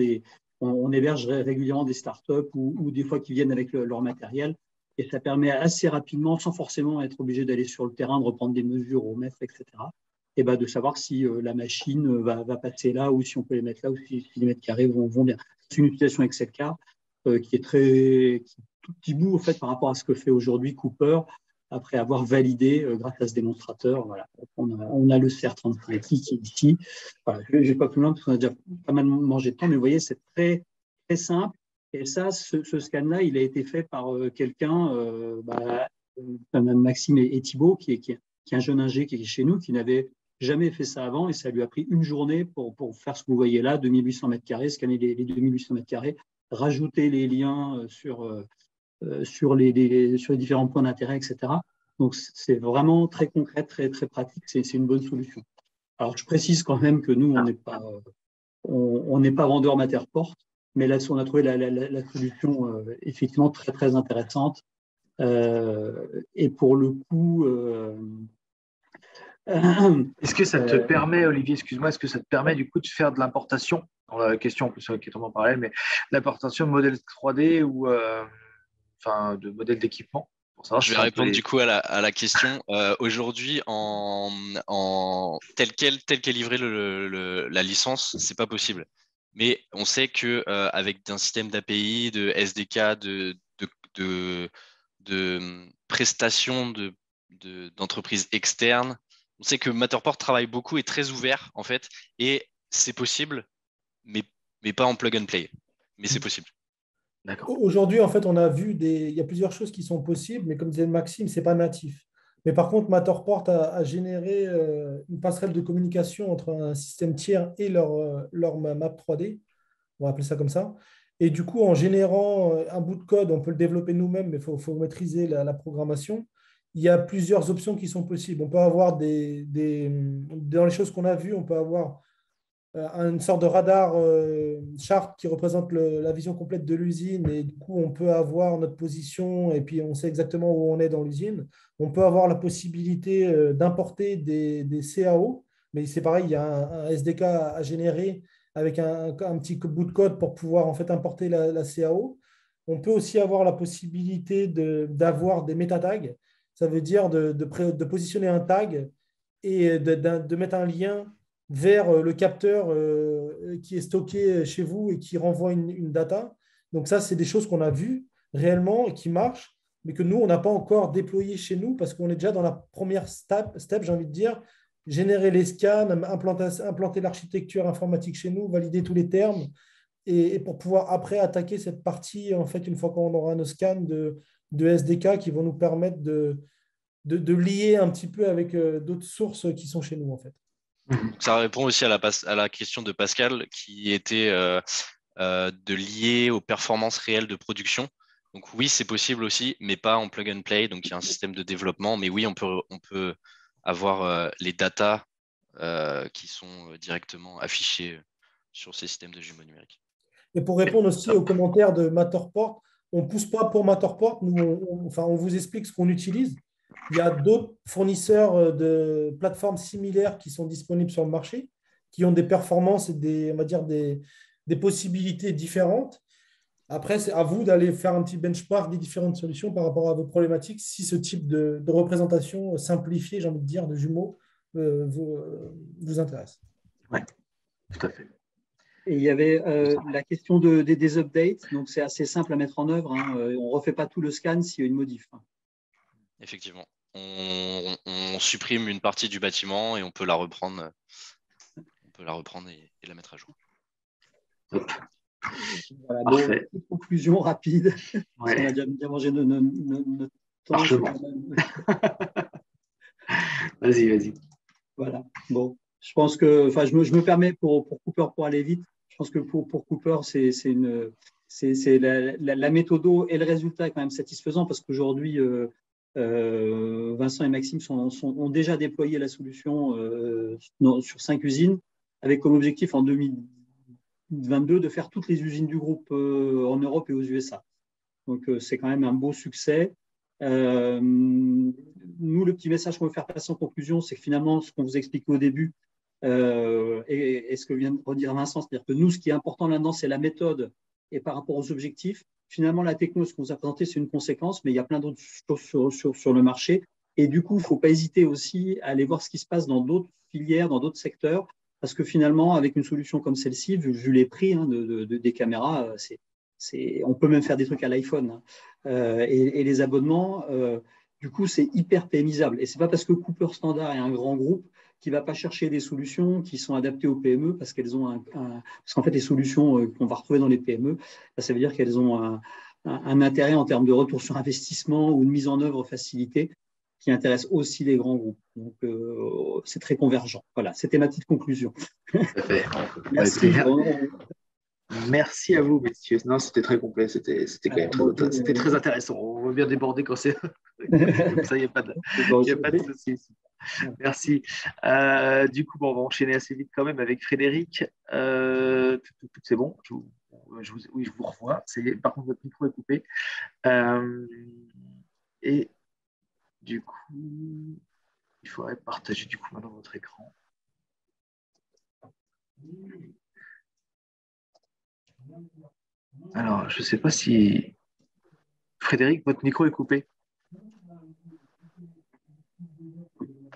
on héberge régulièrement des startups ou des fois qui viennent avec leur matériel. Et ça permet assez rapidement, sans forcément être obligé d'aller sur le terrain, de reprendre des mesures au mètre, etc. Et de savoir si la machine va passer là ou si on peut les mettre là ou si les mètres carrés vont bien. C'est une utilisation Excelcar qui est tout petit bout en fait, par rapport à ce que fait aujourd'hui Cooper après avoir validé grâce à ce démonstrateur. Voilà. On a le CR35 qui est ici. Voilà. Je ne vais pas plus loin parce qu'on a déjà pas mal mangé de temps, mais vous voyez, c'est très, très simple. Et ça, ce scan-là, il a été fait par quelqu'un, Maxime et Thibault, qui est un jeune ingé qui est chez nous, qui n'avait jamais fait ça avant, et ça lui a pris une journée pour faire ce que vous voyez là, 2800 m², scanner les 2800 m², rajouter les liens sur les différents points d'intérêt, etc. Donc, c'est vraiment très concret, très, très pratique. C'est une bonne solution. Alors, je précise quand même que nous, on n'est pas vendeur Matterport, mais là, on a trouvé la solution effectivement très, très intéressante. Et pour le coup, est-ce que ça te permet, Olivier, excuse-moi, est-ce que ça te permet du coup de faire de l'importation, question en plus qui est tombée en parallèle, mais l'importation de modèles 3D ou de modèles d'équipement pour savoir Je vais répondre du coup à la question. Aujourd'hui, tel qu'est livrée la licence, c'est pas possible. Mais on sait que avec un système d'API, de SDK, de prestations d'entreprises externes, on sait que Matterport travaille beaucoup et très ouvert en fait, et c'est possible, mais pas en plug and play. Mais c'est possible. Aujourd'hui, en fait, il y a plusieurs choses qui sont possibles, mais comme disait Maxime, ce n'est pas natif. Mais par contre, Matterport a généré une passerelle de communication entre un système tiers et leur map 3D, on va appeler ça comme ça. Et du coup, en générant un bout de code, on peut le développer nous-mêmes, mais il faut maîtriser la programmation. Il y a plusieurs options qui sont possibles. On peut avoir dans les choses qu'on a vues, on peut avoir une sorte de radar chart qui représente la vision complète de l'usine et du coup on peut avoir notre position et puis on sait exactement où on est dans l'usine. On peut avoir la possibilité d'importer des CAO, mais c'est pareil, il y a un SDK à générer avec un petit bout de code pour pouvoir en fait importer la CAO. On peut aussi avoir la possibilité d'avoir des métatags, ça veut dire de positionner un tag et de mettre un lien vers le capteur qui est stocké chez vous et qui renvoie une data. Donc ça, c'est des choses qu'on a vues réellement et qui marchent, mais que nous, on n'a pas encore déployé chez nous parce qu'on est déjà dans la première step, j'ai envie de dire, générer les scans, implanter l'architecture informatique chez nous, valider tous les termes et pour pouvoir après attaquer cette partie, en fait, une fois qu'on aura nos scans de SDK qui vont nous permettre de lier un petit peu avec d'autres sources qui sont chez nous, en fait. Ça répond aussi à la question de Pascal qui était de lier aux performances réelles de production. Donc oui, c'est possible aussi, mais pas en plug and play. Donc il y a un système de développement. Mais oui, on peut avoir les datas qui sont directement affichées sur ces systèmes de jumeaux numériques. Et pour répondre aussi aux commentaires de Matterport, on ne pousse pas pour Matterport. Nous, on vous explique ce qu'on utilise. Il y a d'autres fournisseurs de plateformes similaires qui sont disponibles sur le marché, qui ont des performances et on va dire des possibilités différentes. Après, c'est à vous d'aller faire un petit benchmark des différentes solutions par rapport à vos problématiques, si ce type de représentation simplifiée, j'ai envie de dire, de jumeaux vous intéresse. Oui, tout à fait. Et il y avait la question des updates. Donc, c'est assez simple à mettre en œuvre. Hein. On ne refait pas tout le scan s'il y a une modif. Effectivement. On supprime une partie du bâtiment et on peut la reprendre, et la mettre à jour. Voilà, parfait. Bon, conclusion rapide. Ouais. On a déjà mangé notre temps. Vas-y. Voilà. Bon, je pense que, je me permets pour Cooper, pour aller vite, je pense que pour Cooper, c'est la méthodo et le résultat est quand même satisfaisant parce qu'aujourd'hui, Vincent et Maxime ont déjà déployé la solution sur 5 usines avec comme objectif en 2022 de faire toutes les usines du groupe en Europe et aux USA. Donc, c'est quand même un beau succès. Nous, le petit message qu'on veut faire passer en conclusion, c'est que finalement, ce qu'on vous expliquait au début et ce que vient de redire Vincent, c'est-à-dire que nous, ce qui est important là-dedans, c'est la méthode et par rapport aux objectifs. Finalement, la techno, ce qu'on vous a présenté, c'est une conséquence, mais il y a plein d'autres choses sur le marché. Et du coup, il ne faut pas hésiter aussi à aller voir ce qui se passe dans d'autres filières, dans d'autres secteurs, parce que finalement, avec une solution comme celle-ci, vu les prix des caméras, on peut même faire des trucs à l'iPhone. Et les abonnements, du coup, c'est hyper PMisable. Et ce n'est pas parce que Cooper Standard est un grand groupe qui ne va pas chercher des solutions qui sont adaptées aux PME parce qu'elles ont parce qu'en fait, les solutions qu'on va retrouver dans les PME, ça veut dire qu'elles ont un intérêt en termes de retour sur investissement ou de mise en œuvre facilitée qui intéresse aussi les grands groupes. Donc, c'est très convergent. Voilà, c'était ma petite conclusion. Merci. Merci à vous, messieurs. Non, c'était très complet, c'était quand même très intéressant. On va bien déborder quand c'est comme ça, il n'y a pas de souci. Merci. Du coup, on va enchaîner assez vite quand même avec Frédéric. C'est bon, je vous revois. Par contre, votre micro est coupé. Et du coup, il faudrait partager du coup maintenant votre écran. Alors, je ne sais pas si Frédéric, votre micro est coupé.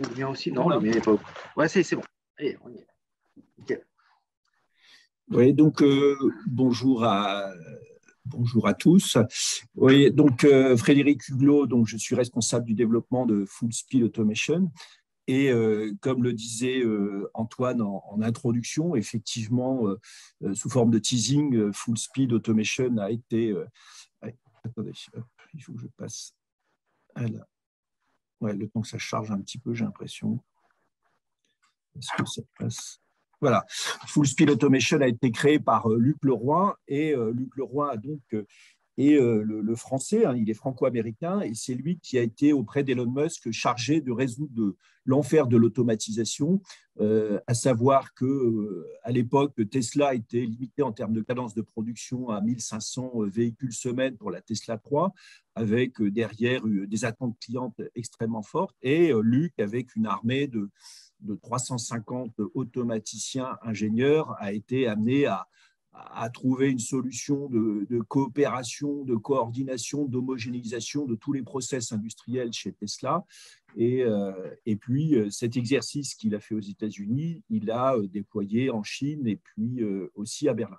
Le mien aussi, non, le mien n'est pas coupé. Ouais, c'est bon. Allez, on y est. Nickel. Oui, donc bonjour à tous. Oui, donc Frédéric Huglot, donc je suis responsable du développement de Full Speed Automation. Et comme le disait Antoine en introduction, effectivement, sous forme de teasing, Full Speed Automation a été… attendez, hop, il faut que je passe à la… Ouais, le temps que ça charge un petit peu, j'ai l'impression. Est-ce que ça passe ? Voilà, Full Speed Automation a été créé par Luc Leroy, et Luc Leroy a donc… Et le français, hein, il est franco-américain, et c'est lui qui a été auprès d'Elon Musk chargé de résoudre l'enfer de l'automatisation, à savoir qu'à l'époque, Tesla était limité en termes de cadence de production à 1500 véhicules semaine pour la Tesla 3, avec derrière des attentes clientes extrêmement fortes, et Luc, avec une armée de 350 automaticiens ingénieurs, a été amené à trouver une solution de coopération, de coordination, d'homogénéisation de tous les process industriels chez Tesla. Et puis, cet exercice qu'il a fait aux États-Unis, il l'a déployé en Chine et puis aussi à Berlin.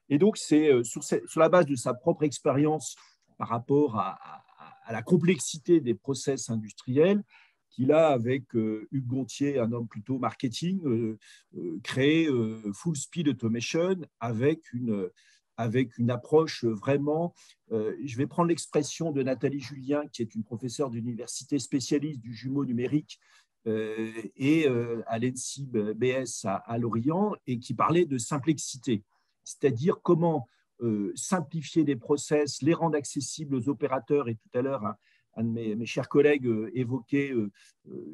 Et donc, c'est sur la base de sa propre expérience par rapport à la complexité des process industriels qu'il a, avec Hugues Gontier, un homme plutôt marketing, créé Full Speed Automation avec une approche vraiment… je vais prendre l'expression de Nathalie Julien, qui est une professeure d'université spécialiste du jumeau numérique et à l'ENSI BS à Lorient, et qui parlait de simplexité, c'est-à-dire comment simplifier des process, les rendre accessibles aux opérateurs. Et tout à l'heure, un de mes chers collègues évoquait,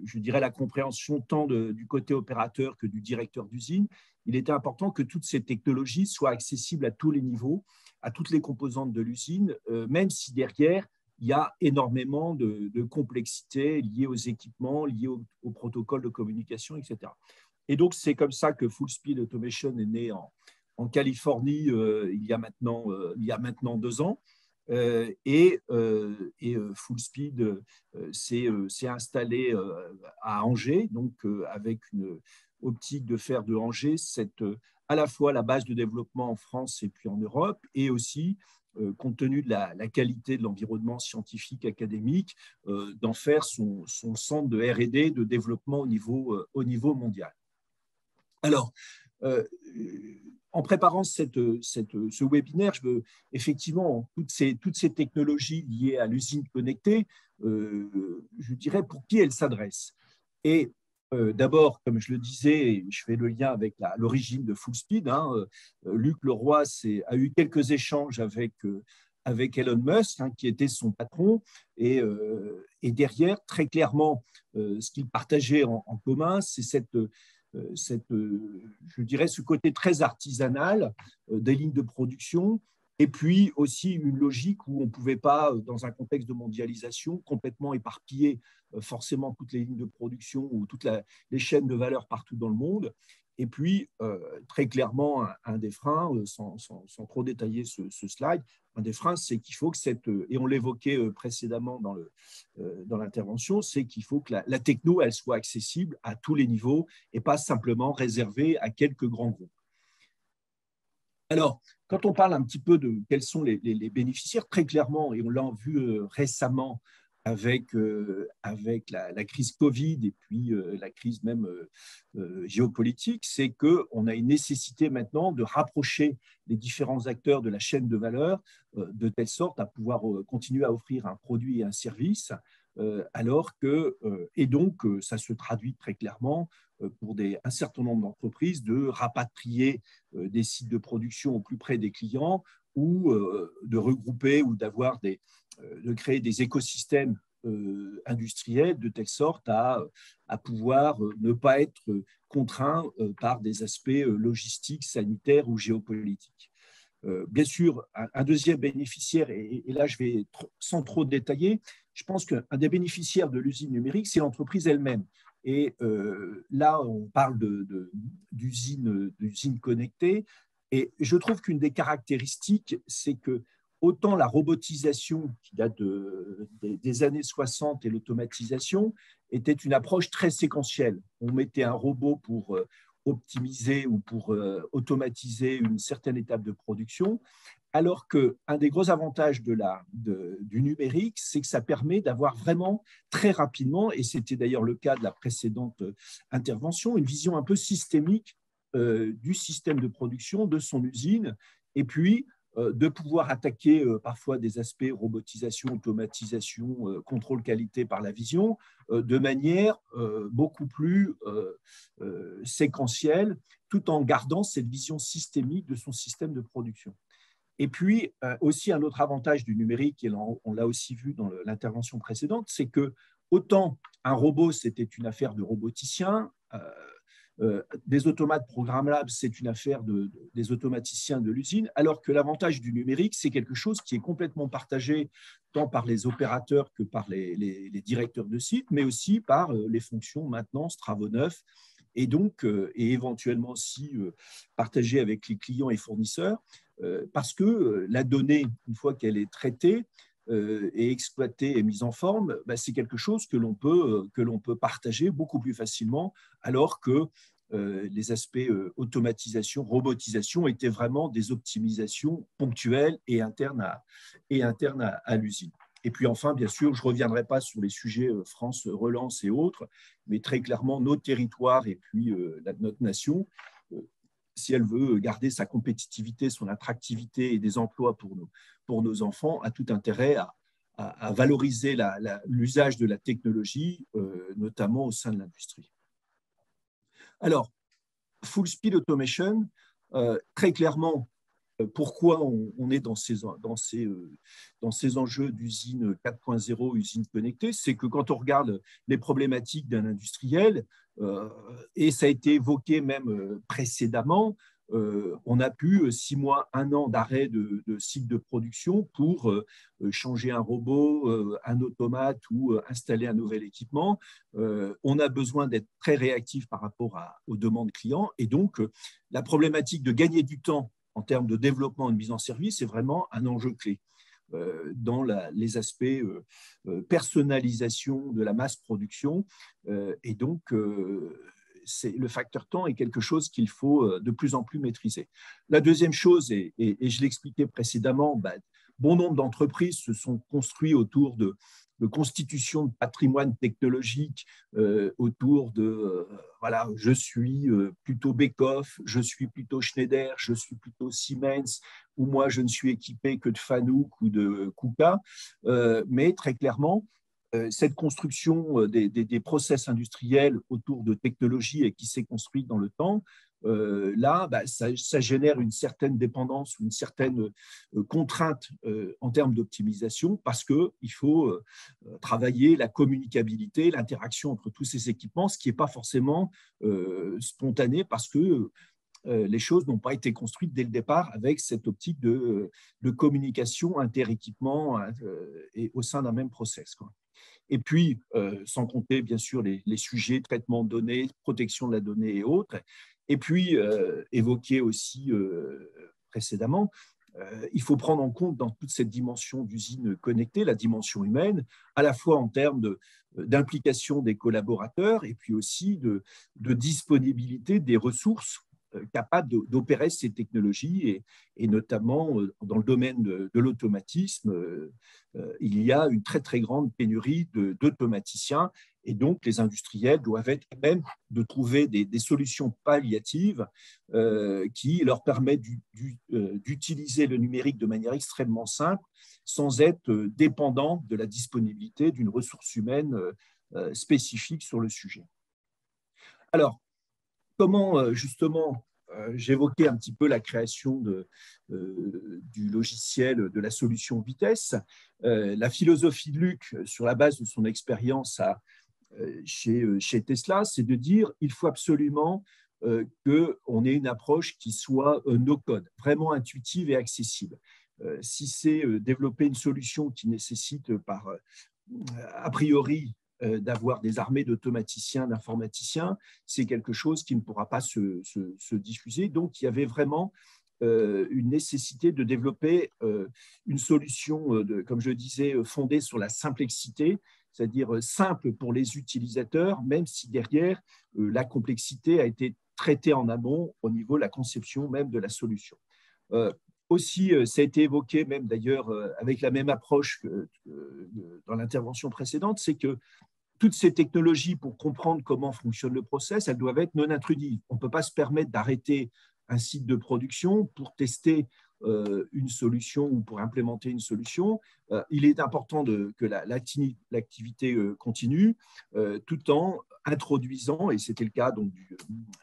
je dirais, la compréhension tant du côté opérateur que du directeur d'usine. Il était important que toutes ces technologies soient accessibles à tous les niveaux, à toutes les composantes de l'usine, même si derrière, il y a énormément de complexité liée aux équipements, liée au protocole de communication, etc. Et donc, c'est comme ça que Full Speed Automation est né en Californie il y a maintenant 2 ans. Et Full Speed s'est installé à Angers, donc avec une optique de faire de Angers à la fois la base de développement en France et puis en Europe, et aussi, compte tenu de la qualité de l'environnement scientifique académique, d'en faire son centre de R&D, de développement au niveau mondial. Alors, en préparant ce webinaire, je veux effectivement toutes ces technologies liées à l'usine connectée, je dirais pour qui elles s'adressent. Et d'abord, comme je le disais, je fais le lien avec l'origine de Full Speed. Luc Leroy a eu quelques échanges avec Elon Musk, qui était son patron, et derrière, très clairement, ce qu'ils partageaient en commun, c'est je dirais, ce côté très artisanal des lignes de production, et puis aussi une logique où on ne pouvait pas, dans un contexte de mondialisation, complètement éparpiller forcément toutes les lignes de production ou toutes les chaînes de valeur partout dans le monde. Et puis, très clairement, un des freins, sans trop détailler ce slide, un des freins, c'est qu'il faut que et on l'évoquait précédemment dans l'intervention, c'est qu'il faut que la techno, elle soit accessible à tous les niveaux et pas simplement réservée à quelques grands groupes. Alors, quand on parle un petit peu de quels sont les bénéficiaires, très clairement, et on l'a vu récemment avec la crise Covid et puis la crise même géopolitique, c'est qu'on a une nécessité maintenant de rapprocher les différents acteurs de la chaîne de valeur de telle sorte à pouvoir continuer à offrir un produit et un service, et donc ça se traduit très clairement pour un certain nombre d'entreprises de rapatrier des sites de production au plus près des clients ou de regrouper ou de créer des écosystèmes industriels de telle sorte à pouvoir ne pas être contraint par des aspects logistiques, sanitaires ou géopolitiques. Bien sûr, un deuxième bénéficiaire, et là je vais sans trop détailler, je pense qu'un des bénéficiaires de l'usine numérique, c'est l'entreprise elle-même. Et là, on parle d'usines connectées. Et je trouve qu'une des caractéristiques, c'est que autant la robotisation qui date des années 60 et l'automatisation était une approche très séquentielle. On mettait un robot pour optimiser ou pour automatiser une certaine étape de production, alors qu'un des gros avantages du numérique, c'est que ça permet d'avoir vraiment très rapidement, et c'était d'ailleurs le cas de la précédente intervention, une vision un peu systémique du système de production, de son usine, et puis de pouvoir attaquer parfois des aspects robotisation, automatisation, contrôle qualité par la vision, de manière beaucoup plus séquentielle, tout en gardant cette vision systémique de son système de production. Et puis, aussi un autre avantage du numérique, et on l'a aussi vu dans l'intervention précédente, c'est que autant un robot, c'était une affaire de roboticien, des automates programmables, c'est une affaire des automaticiens de l'usine, alors que l'avantage du numérique, c'est quelque chose qui est complètement partagé tant par les opérateurs que par les directeurs de site, mais aussi par les fonctions maintenance, travaux neufs, et donc, et éventuellement aussi partagé avec les clients et fournisseurs, parce que la donnée, une fois qu'elle est traitée, et exploitée et mise en forme, c'est quelque chose que l'on peut partager beaucoup plus facilement, alors que les aspects automatisation, robotisation étaient vraiment des optimisations ponctuelles et internes à l'usine. Et puis enfin, bien sûr, je ne reviendrai pas sur les sujets France Relance et autres, mais très clairement, nos territoires et puis notre nation, si elle veut garder sa compétitivité, son attractivité et des emplois pour nos enfants, a tout intérêt à valoriser l'usage de la technologie, notamment au sein de l'industrie. Alors, Full Speed Automation, très clairement, pourquoi on est dans ces enjeux d'usine 4.0, usine connectée, c'est que quand on regarde les problématiques d'un industriel, et ça a été évoqué même précédemment, on a pu 6 mois, 1 an d'arrêt de cycle de production pour changer un robot, un automate ou installer un nouvel équipement. On a besoin d'être très réactif par rapport aux demandes clients. Et donc, la problématique de gagner du temps en termes de développement et de mise en service est vraiment un enjeu clé dans les aspects personnalisation de la masse production. Et donc, le facteur temps est quelque chose qu'il faut de plus en plus maîtriser. La deuxième chose, et je l'expliquais précédemment, bon nombre d'entreprises se sont construites autour de constitution de patrimoine technologique, autour de, voilà, je suis plutôt Beckhoff, je suis plutôt Schneider, je suis plutôt Siemens, ou moi je ne suis équipé que de Fanuc ou de KUKA, mais très clairement, cette construction des process industriels autour de technologies et qui s'est construite dans le temps, là, ça génère une certaine dépendance ou une certaine contrainte en termes d'optimisation parce qu'il faut travailler la communicabilité, l'interaction entre tous ces équipements, ce qui n'est pas forcément spontané parce que les choses n'ont pas été construites dès le départ avec cette optique de communication inter-équipement et au sein d'un même process, quoi. Et puis, sans compter bien sûr les sujets, traitement de données, protection de la donnée et autres. Et puis, évoqué aussi précédemment, il faut prendre en compte dans toute cette dimension d'usine connectée, la dimension humaine, à la fois en termes d'implication des collaborateurs et puis aussi de disponibilité des ressources capables d'opérer ces technologies et notamment dans le domaine de l'automatisme, il y a une très très grande pénurie d'automaticiens et donc les industriels doivent être même de trouver des solutions palliatives qui leur permettent d'utiliser le numérique de manière extrêmement simple sans être dépendants de la disponibilité d'une ressource humaine spécifique sur le sujet. Alors, comment justement, j'évoquais un petit peu la création du logiciel de la solution vitesse. La philosophie de Luc, sur la base de son expérience chez Tesla, c'est de dire qu'il faut absolument qu'on ait une approche qui soit no-code, vraiment intuitive et accessible. Si c'est développer une solution qui nécessite a priori d'avoir des armées d'automaticiens, d'informaticiens, c'est quelque chose qui ne pourra pas se diffuser. Donc, il y avait vraiment une nécessité de développer une solution, comme je disais, fondée sur la complexité, c'est-à-dire simple pour les utilisateurs, même si derrière, la complexité a été traitée en amont au niveau de la conception même de la solution. Aussi, ça a été évoqué même d'ailleurs avec la même approche que dans l'intervention précédente, c'est que toutes ces technologies, pour comprendre comment fonctionne le process, elles doivent être non intrusives. On ne peut pas se permettre d'arrêter un site de production pour tester une solution ou pour implémenter une solution. Il est important que l'activité continue tout en introduisant, et c'était le cas donc,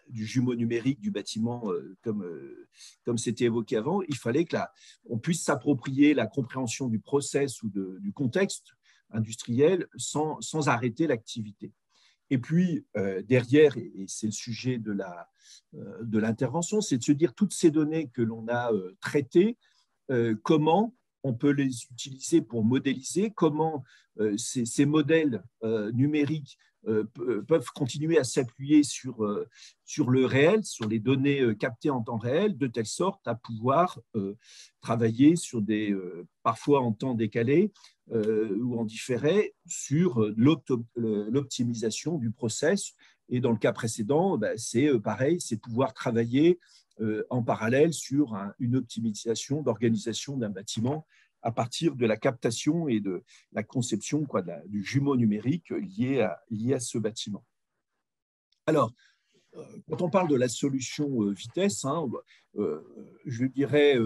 du jumeau numérique du bâtiment, comme c'était évoqué avant, il fallait qu'on puisse s'approprier la compréhension du process ou du contexte industriel sans arrêter l'activité. Et puis, derrière, et c'est le sujet de l'intervention, c'est de se dire toutes ces données que l'on a traitées, comment on peut les utiliser pour modéliser, comment ces modèles numériques peuvent continuer à s'appuyer sur le réel, sur les données captées en temps réel, de telle sorte à pouvoir travailler sur parfois en temps décalé ou en différé, sur l'optimisation du process. Et dans le cas précédent, c'est pareil, c'est pouvoir travailler en parallèle sur une optimisation d'organisation d'un bâtiment à partir de la captation et de la conception du jumeau numérique lié à ce bâtiment. Alors, quand on parle de la solution vitesse, je dirais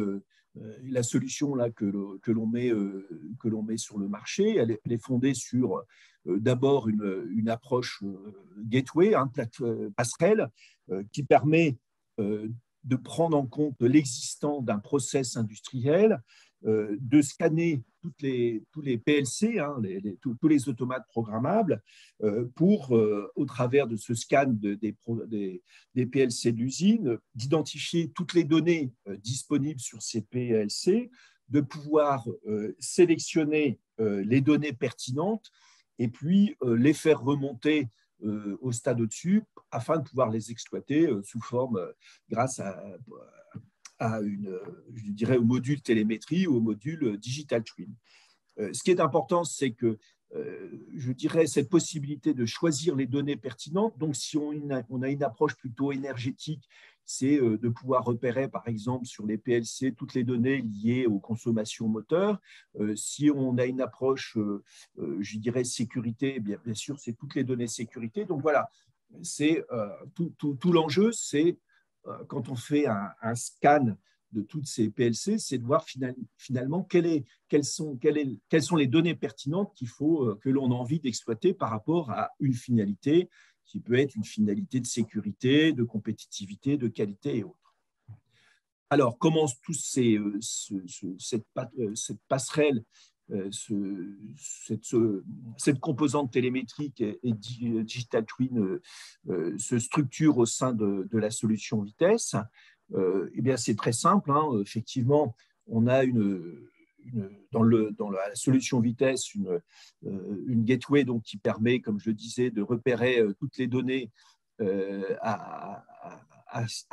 la solution là, que l'on met sur le marché, elle est fondée sur d'abord une approche gateway, passerelle, qui permet de prendre en compte l'existence d'un process industriel, de scanner tous les PLC, hein, tous les automates programmables, pour, au travers de ce scan des PLC de l'usine, d'identifier toutes les données disponibles sur ces PLC, de pouvoir sélectionner les données pertinentes et puis les faire remonter au stade au-dessus afin de pouvoir les exploiter sous forme, grâce à je dirais, au module télémétrie ou au module Digital Twin. Ce qui est important, c'est que, je dirais, cette possibilité de choisir les données pertinentes, donc si on a une approche plutôt énergétique, c'est de pouvoir repérer, par exemple, sur les PLC, toutes les données liées aux consommations moteurs. Si on a une approche, je dirais, sécurité, bien sûr, c'est toutes les données sécurité. Donc voilà, c'est tout l'enjeu, c'est quand on fait un scan de toutes ces PLC, c'est de voir finalement quelles sont les données pertinentes qu'il faut, que l'on a envie d'exploiter par rapport à une finalité qui peut être une finalité de sécurité, de compétitivité, de qualité et autres. Alors, comment cette passerelle, cette composante télémétrique et Digital Twin se structure au sein de la solution vitesse? Eh bien, c'est très simple, hein. Effectivement, on a dans la solution vitesse une gateway donc, qui permet, comme je le disais, de repérer toutes les données à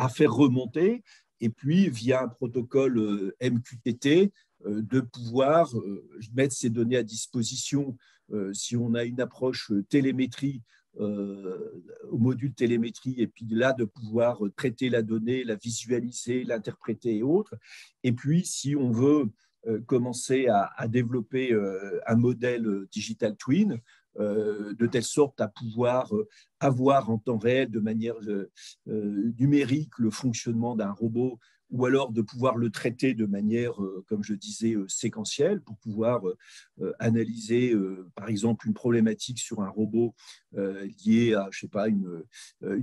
faire remonter, et puis via un protocole MQTT, de pouvoir mettre ces données à disposition si on a une approche télémétrie, au module télémétrie, et puis là de pouvoir traiter la donnée, la visualiser, l'interpréter et autres. Et puis si on veut commencer à développer un modèle Digital Twin, de telle sorte à pouvoir avoir en temps réel, de manière numérique, le fonctionnement d'un robot, ou alors de pouvoir le traiter de manière, comme je disais, séquentielle, pour pouvoir analyser, par exemple, une problématique sur un robot liée à, je sais pas, une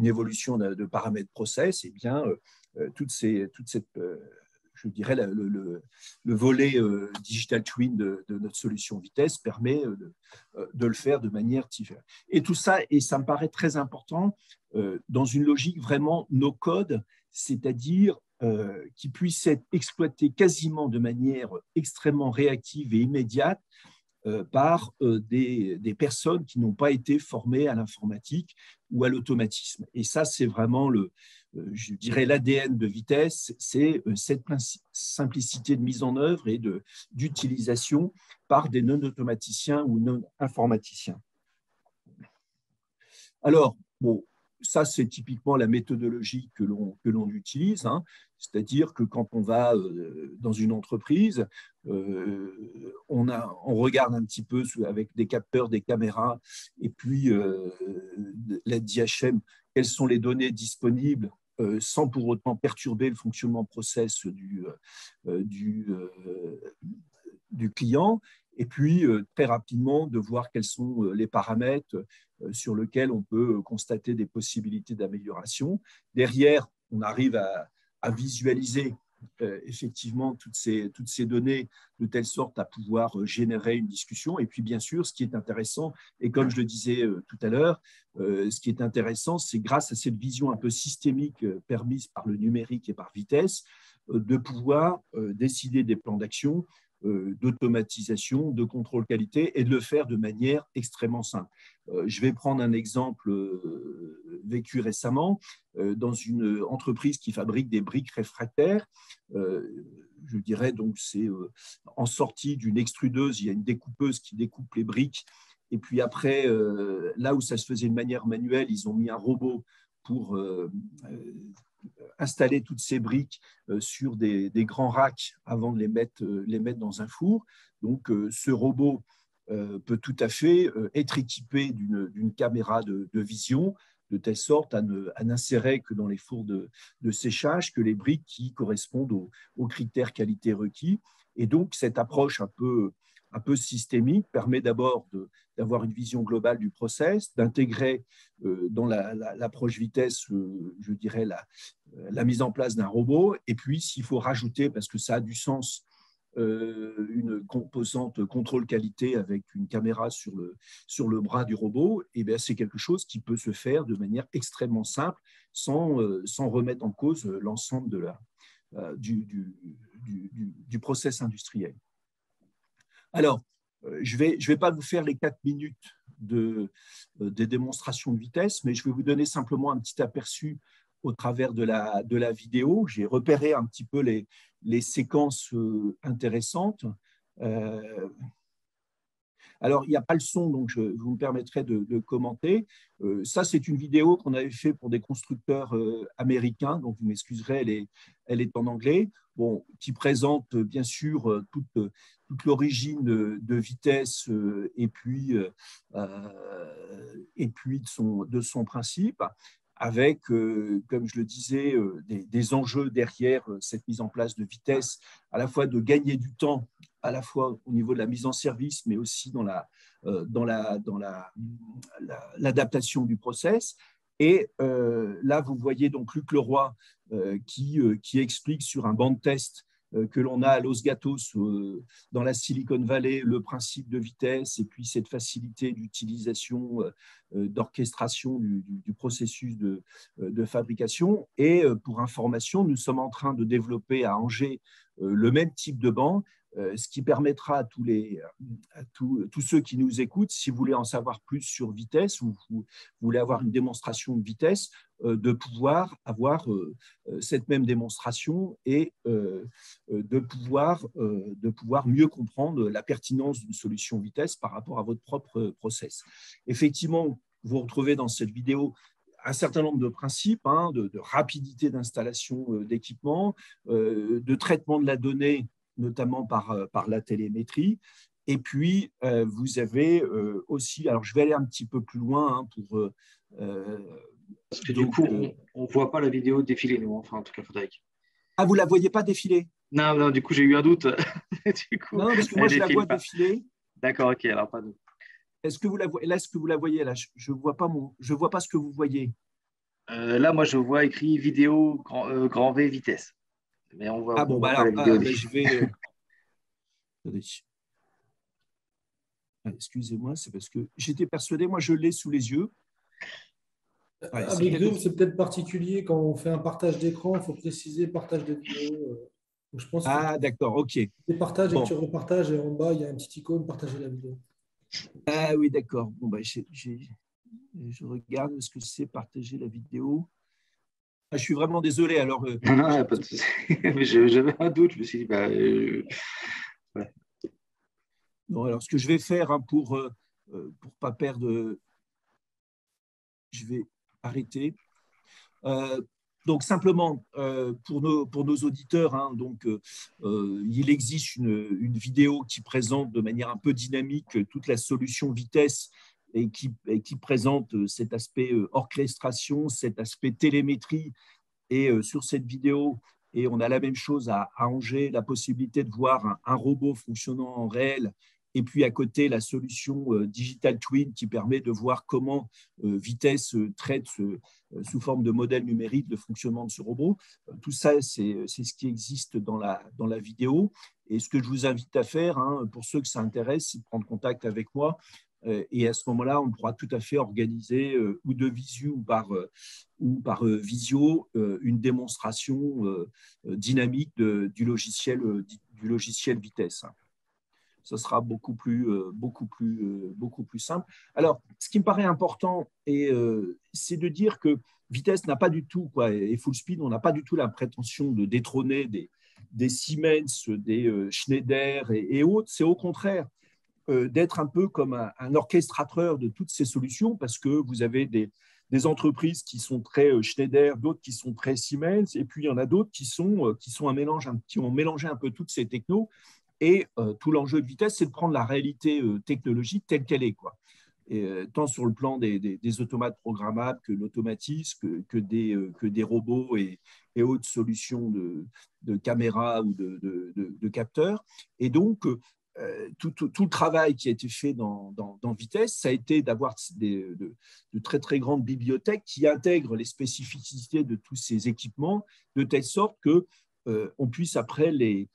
évolution de paramètres process. Et bien, toute cette je dirais, le volet Digital Twin de notre solution vitesse permet de le faire de manière différente. Et tout ça, et ça me paraît très important, dans une logique vraiment no-code, c'est-à-dire qui puisse être exploité quasiment de manière extrêmement réactive et immédiate par des personnes qui n'ont pas été formées à l'informatique ou à l'automatisme. Et ça, c'est vraiment je dirais, l'ADN de vitesse, c'est cette simplicité de mise en œuvre et d'utilisation par des non-automaticiens ou non-informaticiens. Alors, bon, ça, c'est typiquement la méthodologie que l'on utilise, hein. C'est-à-dire que quand on va dans une entreprise, on regarde un petit peu avec des capteurs, des caméras, et puis l'aide d'IHM, quelles sont les données disponibles sans pour autant perturber le fonctionnement process du client. Et puis, très rapidement, de voir quels sont les paramètres sur lesquels on peut constater des possibilités d'amélioration. Derrière, on arrive à visualiser effectivement toutes ces données de telle sorte à pouvoir générer une discussion. Et puis, bien sûr, ce qui est intéressant, et comme je le disais tout à l'heure, ce qui est intéressant, c'est grâce à cette vision un peu systémique permise par le numérique et par vitesse, de pouvoir décider des plans d'action, d'automatisation, de contrôle qualité, et de le faire de manière extrêmement simple. Je vais prendre un exemple vécu récemment dans une entreprise qui fabrique des briques réfractaires. Je dirais donc c'est en sortie d'une extrudeuse, il y a une découpeuse qui découpe les briques, et puis après, là où ça se faisait de manière manuelle, ils ont mis un robot pour installer toutes ces briques sur des grands racks avant de les mettre dans un four. Donc, ce robot peut tout à fait être équipé d'une caméra de vision, de telle sorte à n'insérer que dans les fours de séchage que les briques qui correspondent aux critères qualité requis. Et donc, cette approche un un peu systémique, permet d'abord d'avoir une vision globale du process, d'intégrer dans l'approche vitesse, je dirais, la mise en place d'un robot. Et puis, s'il faut rajouter, parce que ça a du sens, une composante contrôle qualité avec une caméra sur le bras du robot, et bien c'est quelque chose qui peut se faire de manière extrêmement simple sans remettre en cause l'ensemble du process industriel. Alors, je vais pas vous faire les 4 minutes des démonstrations de vitesse, mais je vais vous donner simplement un petit aperçu au travers de la vidéo. J'ai repéré un petit peu les séquences intéressantes. Alors, il n'y a pas le son, donc vous me permettrez de commenter. Ça, c'est une vidéo qu'on avait fait pour des constructeurs américains, donc vous m'excuserez, elle est en anglais, bon, qui présente bien sûr toute l'origine de vitesse et puis de son principe, avec, comme je le disais, des enjeux derrière cette mise en place de vitesse, à la fois de gagner du temps, à la fois au niveau de la mise en service, mais aussi dans l'adaptation du process. Et là, vous voyez donc Luc Leroy qui explique sur un banc de test que l'on a à Los Gatos, dans la Silicon Valley, le principe de vitesse et puis cette facilité d'utilisation, d'orchestration du processus de fabrication. Et pour information, nous sommes en train de développer à Angers le même type de banc, ce qui permettra à tous ceux qui nous écoutent, si vous voulez en savoir plus sur vitesse ou vous voulez avoir une démonstration de vitesse, de pouvoir avoir cette même démonstration et de pouvoir mieux comprendre la pertinence d'une solution vitesse par rapport à votre propre process. Effectivement, vous retrouvez dans cette vidéo un certain nombre de principes, de rapidité d'installation d'équipements, de traitement de la donnée, notamment par la télémétrie. Et puis, vous avez aussi, alors je vais aller un petit peu plus loin pour… Parce que du coup, on ne voit pas la vidéo défiler, nous, enfin, en tout cas, Frédéric. Ah, vous ne la voyez pas défiler? Non, du coup, j'ai eu un doute. Du coup, non, parce que moi, je la vois défiler. D'accord, ok, alors pas nous. Est-ce que vous la voyez? Là, est-ce que vous la voyez? Là, je ne vois pas ce que vous voyez. Là, moi, je vois écrit vidéo grand V vitesse. Mais on voit, bon, on voit pas alors, la vidéo. Je vais… Attendez. Excusez-moi, c'est parce que j'étais persuadé, moi, je l'ai sous les yeux. Avec Zoom, c'est peut-être particulier. Quand on fait un partage d'écran, il faut préciser partage de vidéo. Donc je pense d'accord, ok. Tu partages et que tu repartages, et en bas, il y a un petit icône, partager la vidéo. Ah oui, d'accord. Bon, je regarde ce que c'est partager la vidéo. Je suis vraiment désolé. Alors, non, pas de souci. J'avais un doute. Je me suis dit, ouais. Non, alors, ce que je vais faire pour pas perdre, je vais arrêter. Donc, simplement, pour nos auditeurs, il existe une vidéo qui présente de manière un peu dynamique toute la solution vitesse et qui présente cet aspect orchestration, cet aspect télémétrie. Et sur cette vidéo, et on a la même chose à Angers, la possibilité de voir un robot fonctionnant en réel, et puis à côté, la solution Digital Twin qui permet de voir comment Vitesse traite sous forme de modèle numérique le fonctionnement de ce robot. Tout ça, c'est ce qui existe dans la vidéo. Et ce que je vous invite à faire, pour ceux que ça intéresse, c'est de prendre contact avec moi. Et à ce moment-là, on pourra tout à fait organiser ou de visu ou par visio une démonstration dynamique du logiciel Vitesse. Ce sera beaucoup plus simple. Alors, ce qui me paraît important, c'est de dire que Vitesse n'a pas du tout, et Full Speed, on n'a pas du tout la prétention de détrôner des Siemens, des Schneider et autres. C'est au contraire d'être un peu comme un orchestrateur de toutes ces solutions, parce que vous avez des entreprises qui sont très Schneider, d'autres qui sont très Siemens, et puis il y en a d'autres qui ont mélangé un peu toutes ces technos. Et tout l'enjeu de Vitesse, c'est de prendre la réalité technologique telle qu'elle est, tant sur le plan des automates programmables que l'automatisme, que des robots et autres solutions de caméras ou de capteurs. Et donc, tout le travail qui a été fait dans Vitesse, ça a été d'avoir de très, très grandes bibliothèques qui intègrent les spécificités de tous ces équipements de telle sorte qu'on puisse après les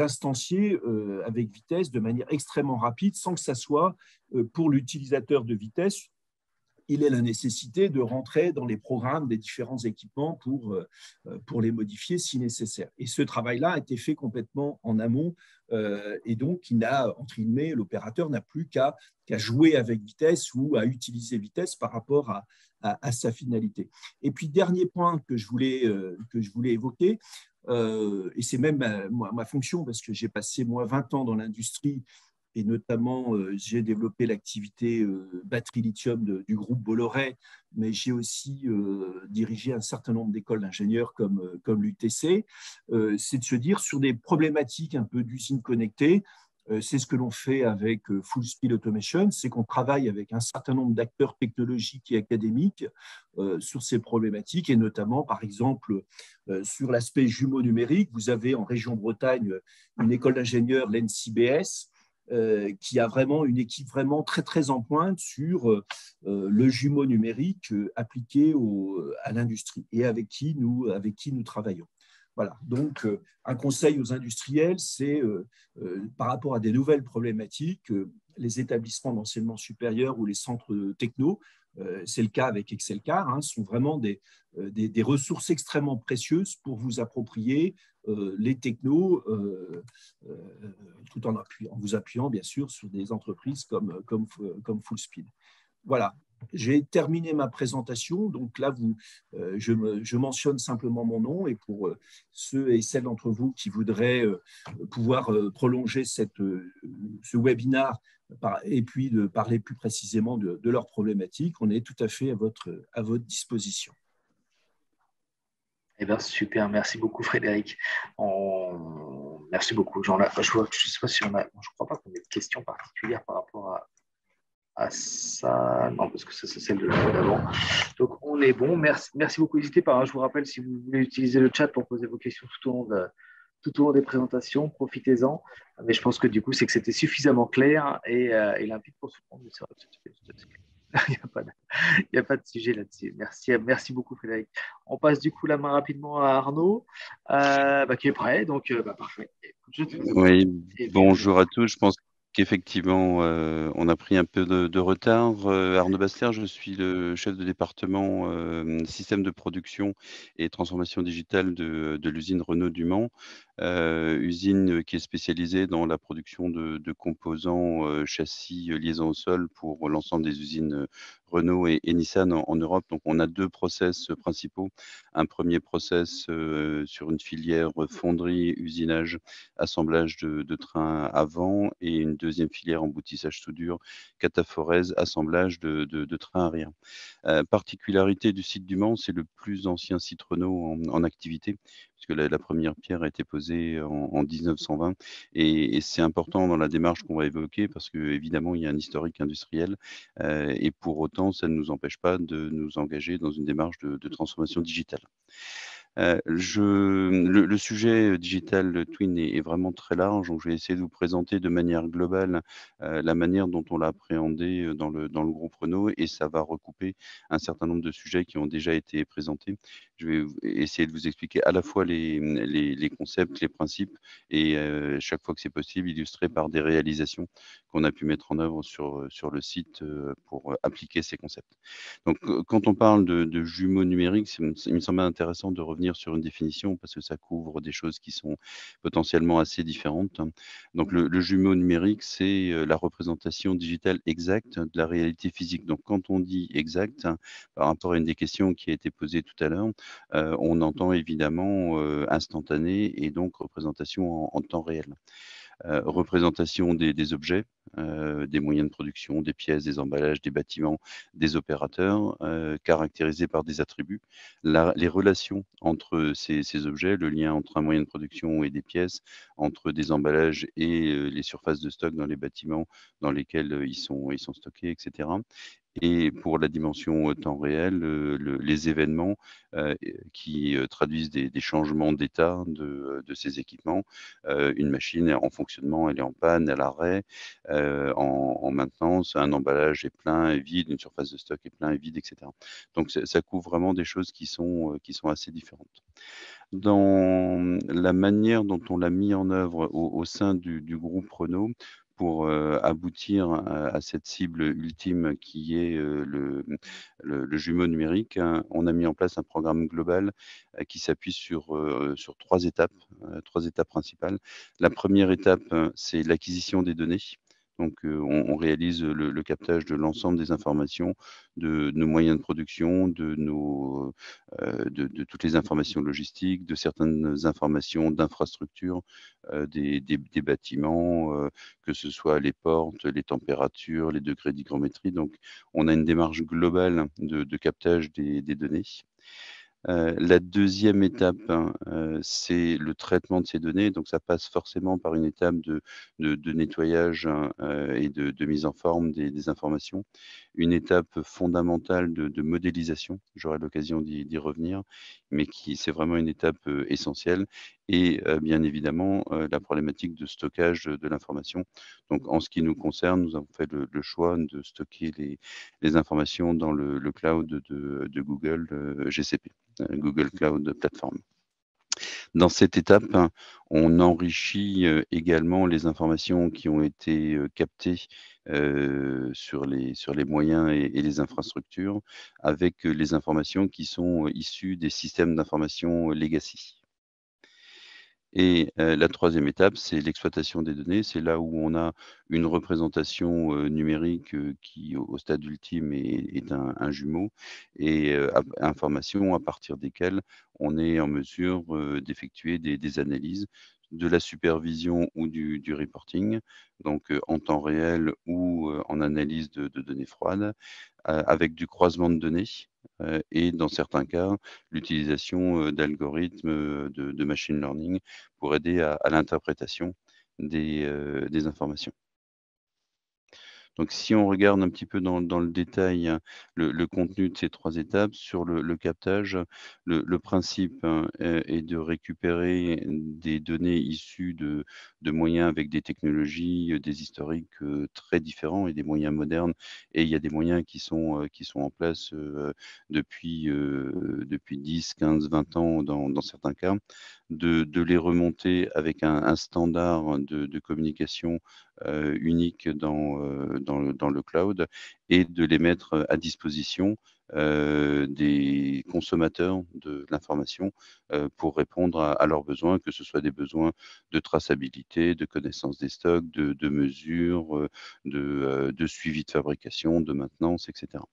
instancier avec Vitesse de manière extrêmement rapide sans que ça soit pour l'utilisateur de Vitesse il ait la nécessité de rentrer dans les programmes des différents équipements pour les modifier si nécessaire. Et ce travail-là a été fait complètement en amont et donc entre guillemets, l'opérateur n'a plus qu'à jouer avec Vitesse ou à utiliser Vitesse par rapport à sa finalité. Et puis, dernier point que je voulais évoquer, et c'est même ma fonction parce que j'ai passé moi 20 ans dans l'industrie et notamment j'ai développé l'activité batterie lithium du groupe Bolloré, mais j'ai aussi dirigé un certain nombre d'écoles d'ingénieurs comme l'UTC, c'est de se dire sur des problématiques un peu d'usines connectées, c'est ce que l'on fait avec Full Speed Automation, c'est qu'on travaille avec un certain nombre d'acteurs technologiques et académiques sur ces problématiques, et notamment, par exemple, sur l'aspect jumeaux numériques. Vous avez en région Bretagne une école d'ingénieurs, l'NCBS, qui a vraiment une équipe vraiment très, très en pointe sur le jumeau numérique appliqué à l'industrie et avec qui nous travaillons. Voilà, donc un conseil aux industriels, c'est par rapport à des nouvelles problématiques, les établissements d'enseignement supérieur ou les centres techno, c'est le cas avec Excelcar, sont vraiment des ressources extrêmement précieuses pour vous approprier les technos tout en vous appuyant bien sûr sur des entreprises comme Full Speed. Voilà. J'ai terminé ma présentation, donc là, je mentionne simplement mon nom et pour ceux et celles d'entre vous qui voudraient pouvoir prolonger ce webinaire et puis de parler plus précisément de leurs problématiques, on est tout à fait à votre disposition. Eh bien, super, merci beaucoup Frédéric. Merci beaucoup. Je ne sais pas si je crois pas qu'on ait de questions particulières par rapport à ça. Non, parce que ça, c'est celle de l'avant. Donc, on est bon. Merci beaucoup. N'hésitez pas. Je vous rappelle, si vous voulez utiliser le chat pour poser vos questions tout au long des présentations, profitez-en. Mais je pense que du coup, c'est que c'était suffisamment clair et limpide pour tout le monde. Il n'y a pas de sujet là-dessus. Merci beaucoup, Frédéric. On passe du coup la main rapidement à Arnaud, qui est prêt. Donc, parfait. Oui, bonjour à tous. Je pense qu'effectivement, on a pris un peu de retard. Arnaud Bastère, je suis le chef de département système de production et transformation digitale de l'usine Renault du Mans, usine qui est spécialisée dans la production de composants châssis liaison au sol pour l'ensemble des usines Renault et Nissan en Europe. Donc, on a deux process principaux. Un premier process sur une filière fonderie, usinage, assemblage de trains avant, et une deuxième filière emboutissage soudure, cataphorèse, assemblage de trains arrière. Particularité du site du Mans, c'est le plus ancien site Renault en activité, puisque la première pierre a été posée en 1920. Et c'est important dans la démarche qu'on va évoquer, parce qu'évidemment, il y a un historique industriel, et pour autant, ça ne nous empêche pas de nous engager dans une démarche de transformation digitale. Le sujet digital twin est vraiment très large, donc je vais essayer de vous présenter de manière globale la manière dont on l'a appréhendé dans le groupe Renault, et ça va recouper un certain nombre de sujets qui ont déjà été présentés. Je vais essayer de vous expliquer à la fois les concepts, les principes, et chaque fois que c'est possible, illustré par des réalisations qu'on a pu mettre en œuvre sur le site pour appliquer ces concepts. Donc, quand on parle de jumeaux numériques, il me semble intéressant de revenir sur une définition, parce que ça couvre des choses qui sont potentiellement assez différentes. Donc, le jumeau numérique, c'est la représentation digitale exacte de la réalité physique. Donc, quand on dit exact, par rapport à une des questions qui a été posée tout à l'heure, on entend évidemment instantané, et donc représentation en temps réel. Représentation des objets, des moyens de production, des pièces, des emballages, des bâtiments, des opérateurs, caractérisés par des attributs. Les relations entre ces objets, le lien entre un moyen de production et des pièces, entre des emballages et les surfaces de stock dans les bâtiments dans lesquels ils sont stockés, etc. Et pour la dimension temps réel, les événements qui traduisent des changements d'état de ces équipements. Une machine est en fonctionnement, elle est en panne, à l'arrêt, en maintenance, un emballage est plein et vide, une surface de stock est plein et vide, etc. Donc ça couvre vraiment des choses qui sont assez différentes. Dans la manière dont on l'a mis en œuvre au sein du groupe Renault pour aboutir à cette cible ultime qui est le jumeau numérique, hein, on a mis en place un programme global qui s'appuie sur 3 étapes principales. La première étape, c'est l'acquisition des données. Donc, on réalise le captage de l'ensemble des informations, de nos moyens de production, de toutes les informations logistiques, de certaines informations d'infrastructure, des bâtiments, que ce soit les portes, les températures, les degrés d'hygrométrie. Donc, on a une démarche globale de captage des données. La deuxième étape, hein, c'est le traitement de ces données. Donc, ça passe forcément par une étape de nettoyage, hein, et de mise en forme des informations. Une étape fondamentale de modélisation. J'aurai l'occasion d'y revenir, mais c'est vraiment une étape essentielle. Et bien évidemment, la problématique de stockage de l'information. Donc, en ce qui nous concerne, nous avons fait le choix de stocker les informations dans le cloud de Google, GCP. Google Cloud Platform. Dans cette étape, hein, on enrichit également les informations qui ont été captées sur les moyens et les infrastructures avec les informations qui sont issues des systèmes d'information legacy. Et la troisième étape, c'est l'exploitation des données. C'est là où on a une représentation numérique qui, au stade ultime, est un jumeau et informations à partir desquelles on est en mesure d'effectuer des analyses, de la supervision ou du reporting, donc en temps réel ou en analyse de données froides, avec du croisement de données et dans certains cas, l'utilisation d'algorithmes de machine learning pour aider à l'interprétation des informations. Donc, si on regarde un petit peu dans le détail, hein, le contenu de ces 3 étapes, sur le captage, le principe, hein, est de récupérer des données issues de moyens avec des technologies, des historiques très différents et des moyens modernes. Et il y a des moyens qui sont en place depuis 10, 15, 20 ans dans certains cas, de les remonter avec un standard de communication unique dans le cloud et de les mettre à disposition des consommateurs de l'information pour répondre à leurs besoins, que ce soit des besoins de traçabilité, de connaissance des stocks, de mesures, de suivi de fabrication, de maintenance, etc.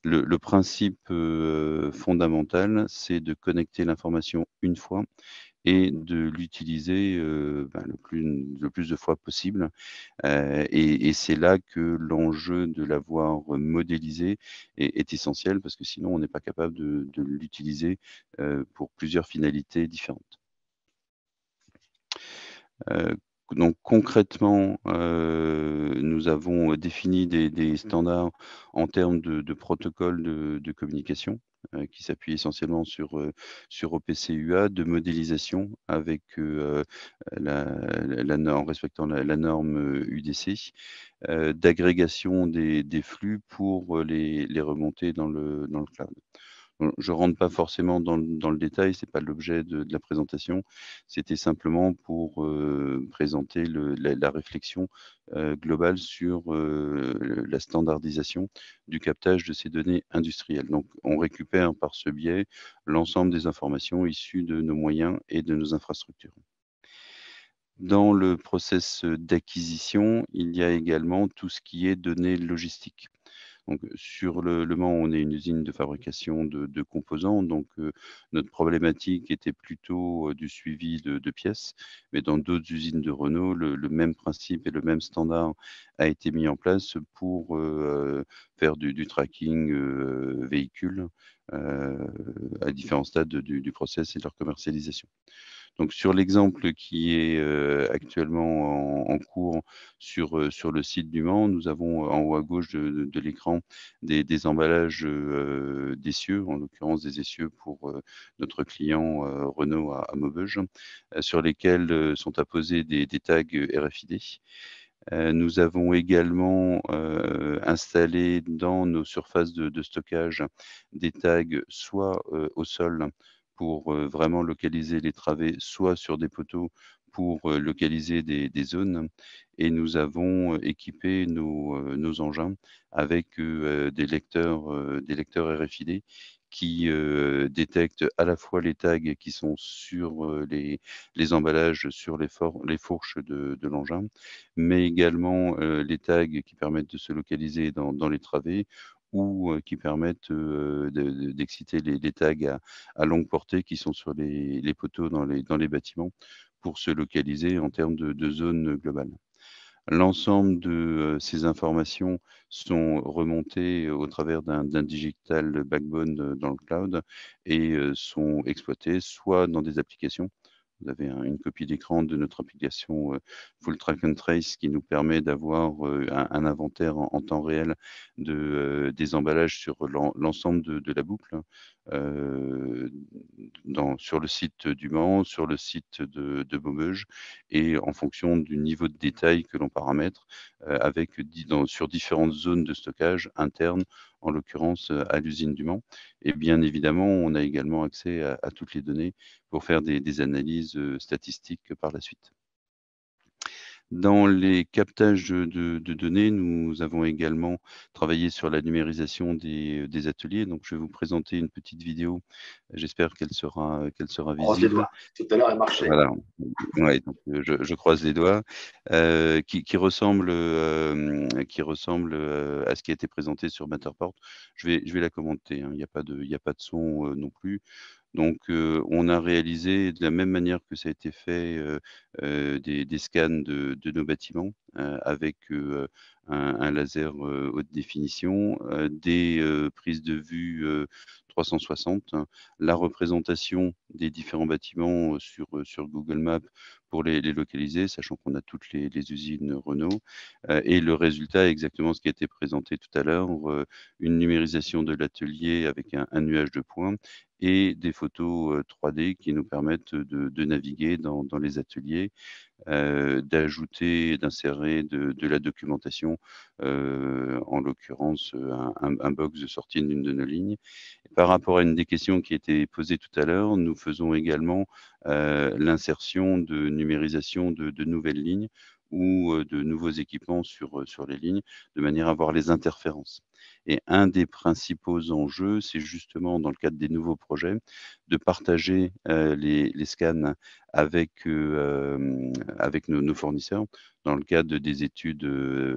Le principe fondamental, c'est de connecter l'information une fois et de l'utiliser le plus de fois possible. Et c'est là que l'enjeu de l'avoir modélisé est essentiel parce que sinon on n'est pas capable de l'utiliser pour plusieurs finalités différentes. Donc concrètement, nous avons défini des standards en termes de protocoles de communication qui s'appuient essentiellement sur OPC-UA, de modélisation avec en respectant la norme UDC, d'agrégation des flux pour les remonter dans le cloud. Je ne rentre pas forcément dans le détail, ce n'est pas l'objet de la présentation. C'était simplement pour présenter la réflexion globale sur la standardisation du captage de ces données industrielles. Donc, on récupère par ce biais l'ensemble des informations issues de nos moyens et de nos infrastructures. Dans le process d'acquisition, il y a également tout ce qui est données logistiques. Donc, sur le Mans, on est une usine de fabrication de composants. Donc, notre problématique était plutôt du suivi de pièces. Mais dans d'autres usines de Renault, le même principe et le même standard a été mis en place pour faire du tracking véhicule à différents stades du process et de leur commercialisation. Donc, sur l'exemple qui est actuellement en cours sur le site du Mans, nous avons en haut à gauche de l'écran des emballages d'essieux, en l'occurrence des essieux pour notre client Renault à Maubeuge, sur lesquels sont apposés des tags RFID. Nous avons également installé dans nos surfaces de stockage des tags soit au sol pour vraiment localiser les travées, soit sur des poteaux pour localiser des zones. Et nous avons équipé nos engins avec des lecteurs RFID qui détectent à la fois les tags qui sont sur les emballages, sur les fourches de l'engin, mais également les tags qui permettent de se localiser dans les travées ou qui permettent d'exciter les tags à longue portée qui sont sur les poteaux dans les bâtiments pour se localiser en termes de zone globale. L'ensemble de ces informations sont remontées au travers d'un digital backbone dans le cloud et sont exploitées soit dans des applications. Vous avez une copie d'écran de notre application Full Track and Trace qui nous permet d'avoir un inventaire en temps réel des emballages sur l'ensemble de la boucle, sur le site du Mans, sur le site de Maubeuge, et en fonction du niveau de détail que l'on paramètre, sur différentes zones de stockage internes, en l'occurrence à l'usine du Mans. Et bien évidemment, on a également accès à toutes les données pour faire des analyses statistiques par la suite. Dans les captages de données, nous avons également travaillé sur la numérisation des ateliers. Donc, je vais vous présenter une petite vidéo. J'espère qu'elle sera visible. Croise les doigts. Tout à l'heure, elle marchait. Voilà. Ouais, donc, je croise les doigts. Qui ressemble à ce qui a été présenté sur Matterport. Je vais la commenter, hein. Il n'y a pas de son non plus. Donc, on a réalisé de la même manière que ça a été fait des scans de nos bâtiments avec un laser haute définition, des prises de vue 360, la représentation des différents bâtiments sur Google Maps pour les localiser, sachant qu'on a toutes les usines Renault. Et le résultat est exactement ce qui a été présenté tout à l'heure, une numérisation de l'atelier avec un nuage de points et des photos 3D qui nous permettent de naviguer dans les ateliers, d'ajouter, d'insérer de la documentation, en l'occurrence un box de sortie d'une de nos lignes. Et par rapport à une des questions qui a été posée tout à l'heure, nous faisons également l'insertion de numérisation de nouvelles lignes ou de nouveaux équipements sur les lignes, de manière à avoir les interférences. Et un des principaux enjeux, c'est justement dans le cadre des nouveaux projets, de partager les scans avec nos fournisseurs dans le cadre des études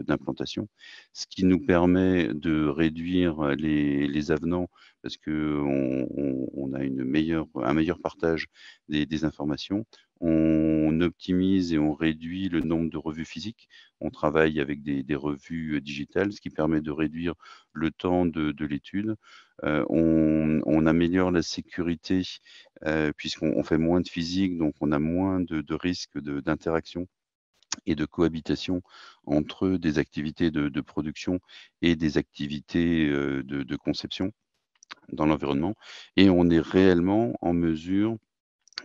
d'implantation, ce qui nous permet de réduire les avenants parce qu'on a un meilleur partage des informations. On optimise et on réduit le nombre de revues physiques. On travaille avec des revues digitales, ce qui permet de réduire le temps de l'étude. On améliore la sécurité puisqu'on fait moins de physique, donc on a moins de risques d'interaction et de cohabitation entre des activités de production et des activités de conception dans l'environnement. Et on est réellement en mesure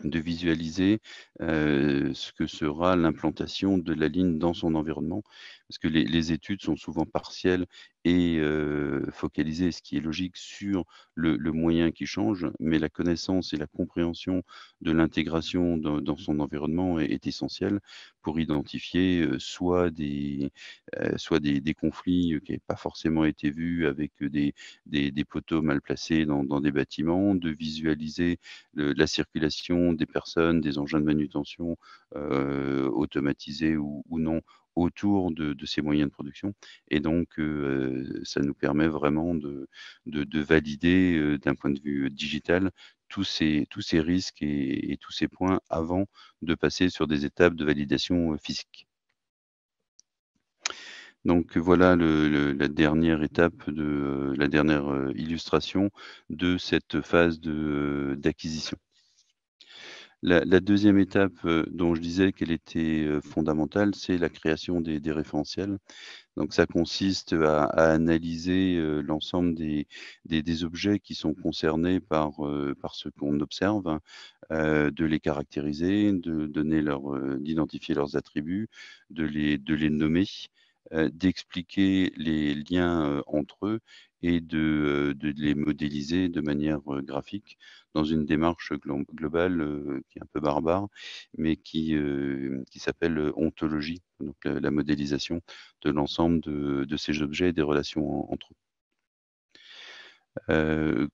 de visualiser ce que sera l'implantation de la ligne dans son environnement, parce que les études sont souvent partielles et focalisées, ce qui est logique, sur le moyen qui change, mais la connaissance et la compréhension de l'intégration dans son environnement est essentielle pour identifier soit des conflits qui n'avaient pas forcément été vus avec des poteaux mal placés dans des bâtiments, de visualiser la circulation des personnes, des engins de manutention automatisés ou non autour de ces moyens de production. Et donc, ça nous permet vraiment de valider d'un point de vue digital tous ces risques et tous ces points avant de passer sur des étapes de validation physique. Donc voilà la dernière étape la dernière illustration de cette phase d'acquisition. La deuxième étape dont je disais qu'elle était fondamentale, c'est la création des référentiels. Donc ça consiste à analyser l'ensemble des objets qui sont concernés par ce qu'on observe, hein, de les caractériser, d'identifier leurs attributs, de les nommer, d'expliquer les liens entre eux et de les modéliser de manière graphique dans une démarche globale qui est un peu barbare, mais qui s'appelle ontologie, donc la modélisation de l'ensemble de ces objets et des relations entre eux.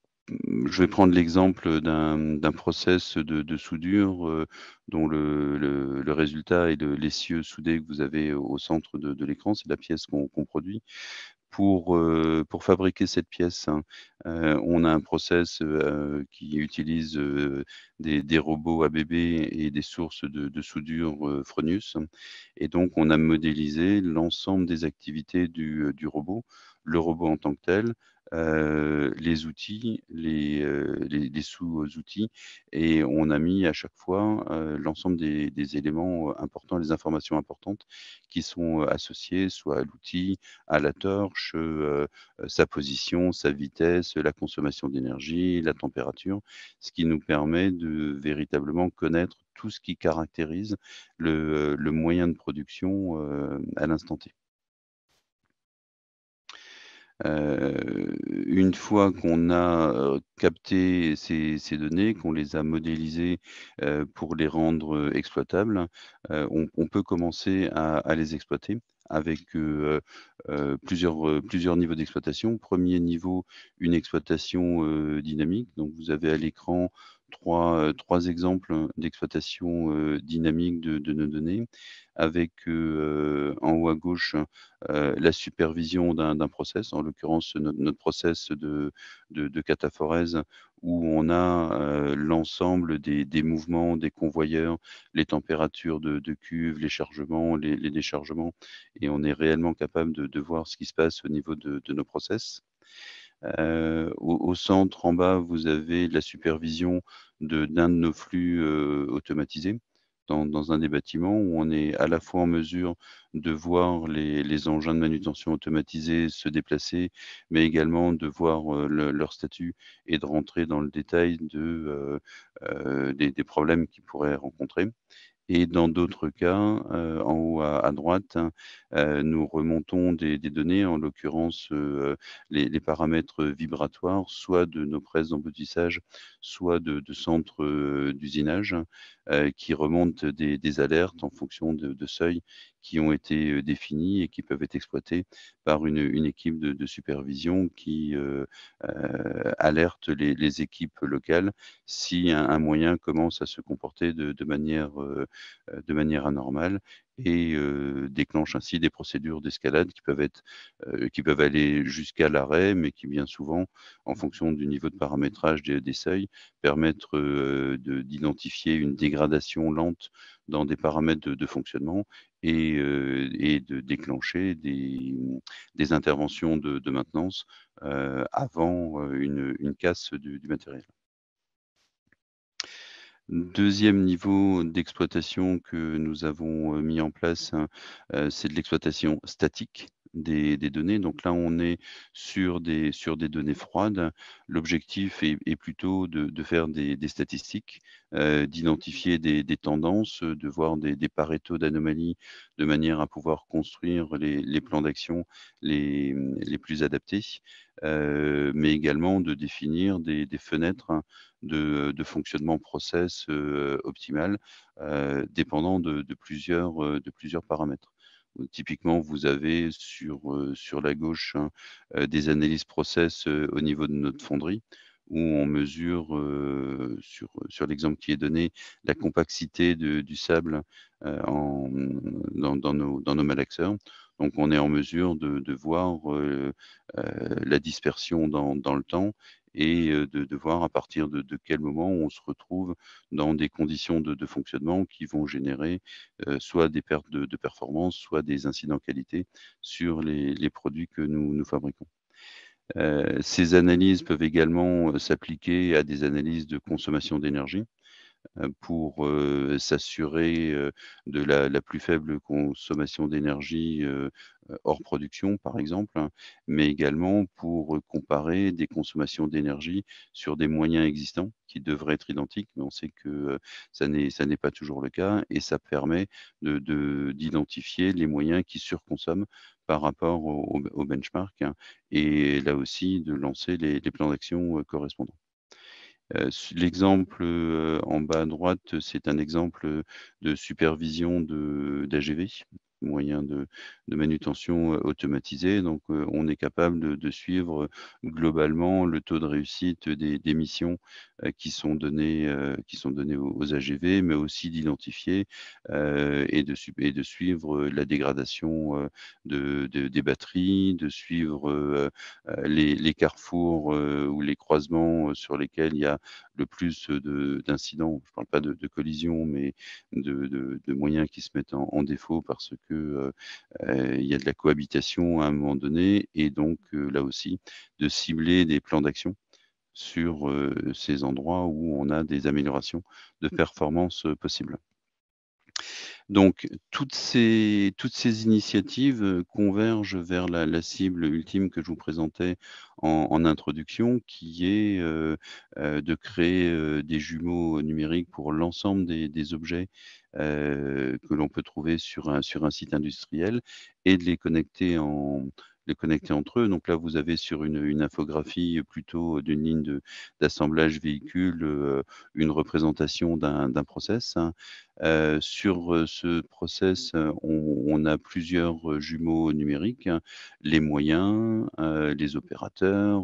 Je vais prendre l'exemple d'un process de soudure dont le résultat est l'essieu soudé que vous avez au centre de l'écran. C'est la pièce qu'on produit. Pour fabriquer cette pièce, hein, on a un process qui utilise des robots ABB et des sources de soudure Fronius. Et donc, on a modélisé l'ensemble des activités du robot, le robot en tant que tel, les outils, les sous-outils, et on a mis à chaque fois l'ensemble des éléments importants, les informations importantes qui sont associées soit à l'outil, à la torche, sa position, sa vitesse, la consommation d'énergie, la température, ce qui nous permet de véritablement connaître tout ce qui caractérise le moyen de production à l'instant T. Une fois qu'on a capté ces données, qu'on les a modélisées pour les rendre exploitables, on peut commencer à les exploiter avec plusieurs niveaux d'exploitation. Premier niveau, une exploitation dynamique. Donc vous avez à l'écran trois exemples d'exploitation dynamique de nos données, avec en haut à gauche la supervision d'un process, en l'occurrence notre process de cataphorèse, où on a l'ensemble des mouvements des convoyeurs, les températures de cuve, les chargements, les déchargements, et on est réellement capable de voir ce qui se passe au niveau de nos process. Au centre, en bas, vous avez la supervision d'un de nos flux automatisés dans un des bâtiments, où on est à la fois en mesure de voir les engins de manutention automatisés se déplacer, mais également de voir leur statut et de rentrer dans le détail des problèmes qu'ils pourraient rencontrer. Et dans d'autres cas, en haut à droite, nous remontons des données, en l'occurrence les paramètres vibratoires, soit de nos presses d'emboutissage, soit de centres d'usinage, qui remontent des alertes en fonction de seuils qui ont été définis et qui peuvent être exploités par une équipe de supervision qui alerte les équipes locales si un moyen commence à se comporter de manière anormale, et déclenche ainsi des procédures d'escalade qui peuvent aller jusqu'à l'arrêt, mais qui bien souvent, en fonction du niveau de paramétrage des seuils, permettent d'identifier une dégradation lente dans des paramètres de fonctionnement et de déclencher des interventions de maintenance avant une casse du matériel. Deuxième niveau d'exploitation que nous avons mis en place, hein, c'est de l'exploitation statique des données. Donc là, on est sur des données froides. L'objectif est plutôt de faire des statistiques, d'identifier des tendances, de voir des parétos d'anomalies, de manière à pouvoir construire les plans d'action les plus adaptés, mais également de définir des fenêtres, hein, de fonctionnement process optimal, dépendant de plusieurs paramètres. Typiquement, vous avez sur la gauche, hein, des analyses process au niveau de notre fonderie, où on mesure, sur l'exemple qui est donné, la compacité du sable dans nos malaxeurs. Donc on est en mesure de voir la dispersion dans le temps et de voir à partir de quel moment on se retrouve dans des conditions de fonctionnement qui vont générer soit des pertes de performance, soit des incidents qualité sur les produits que nous fabriquons. Ces analyses peuvent également s'appliquer à des analyses de consommation d'énergie pour s'assurer de la plus faible consommation d'énergie hors production, par exemple, hein, mais également pour comparer des consommations d'énergie sur des moyens existants qui devraient être identiques, mais on sait que ça n'est pas toujours le cas et ça permet d'identifier les moyens qui surconsomment par rapport au benchmark, hein, et là aussi de lancer les plans d'action correspondants. L'exemple en bas à droite, c'est un exemple de supervision d'AGV, moyen de manutention automatisé. Donc, on est capable de suivre globalement le taux de réussite des missions qui sont données aux AGV, mais aussi d'identifier et de suivre la dégradation des batteries, de suivre les carrefours ou les croisements sur lesquels il y a le plus d'incidents. Je ne parle pas de collisions, mais de moyens qui se mettent en défaut parce que il y a de la cohabitation à un moment donné et donc là aussi de cibler des plans d'action sur ces endroits où on a des améliorations de performance possibles. Donc toutes ces initiatives convergent vers la cible ultime que je vous présentais en introduction, qui est de créer des jumeaux numériques pour l'ensemble des objets que l'on peut trouver sur un site industriel et de les connecter entre eux. Donc là, vous avez sur une infographie plutôt d'une ligne d'assemblage véhicule une représentation d'un process, hein. Sur ce process, on a plusieurs jumeaux numériques, hein, les moyens, les opérateurs,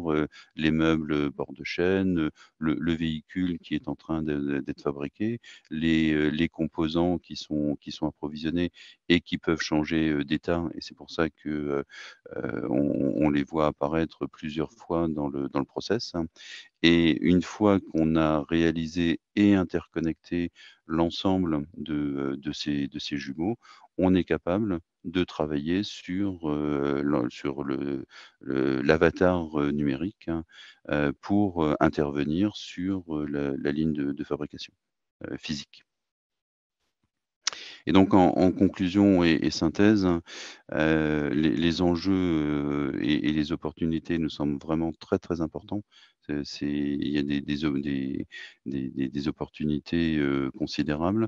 les meubles bord de chaîne, le véhicule qui est en train d'être fabriqué, les composants qui sont approvisionnés et qui peuvent changer d'état et c'est pour ça que on les voit apparaître plusieurs fois dans le process, hein. Et une fois qu'on a réalisé et interconnecté l'ensemble de ces jumeaux, on est capable de travailler sur l'avatar numérique, hein, pour intervenir sur la ligne de fabrication physique. Et donc en conclusion et synthèse, les enjeux et les opportunités nous semblent vraiment très, très importants. Il y a des opportunités considérables.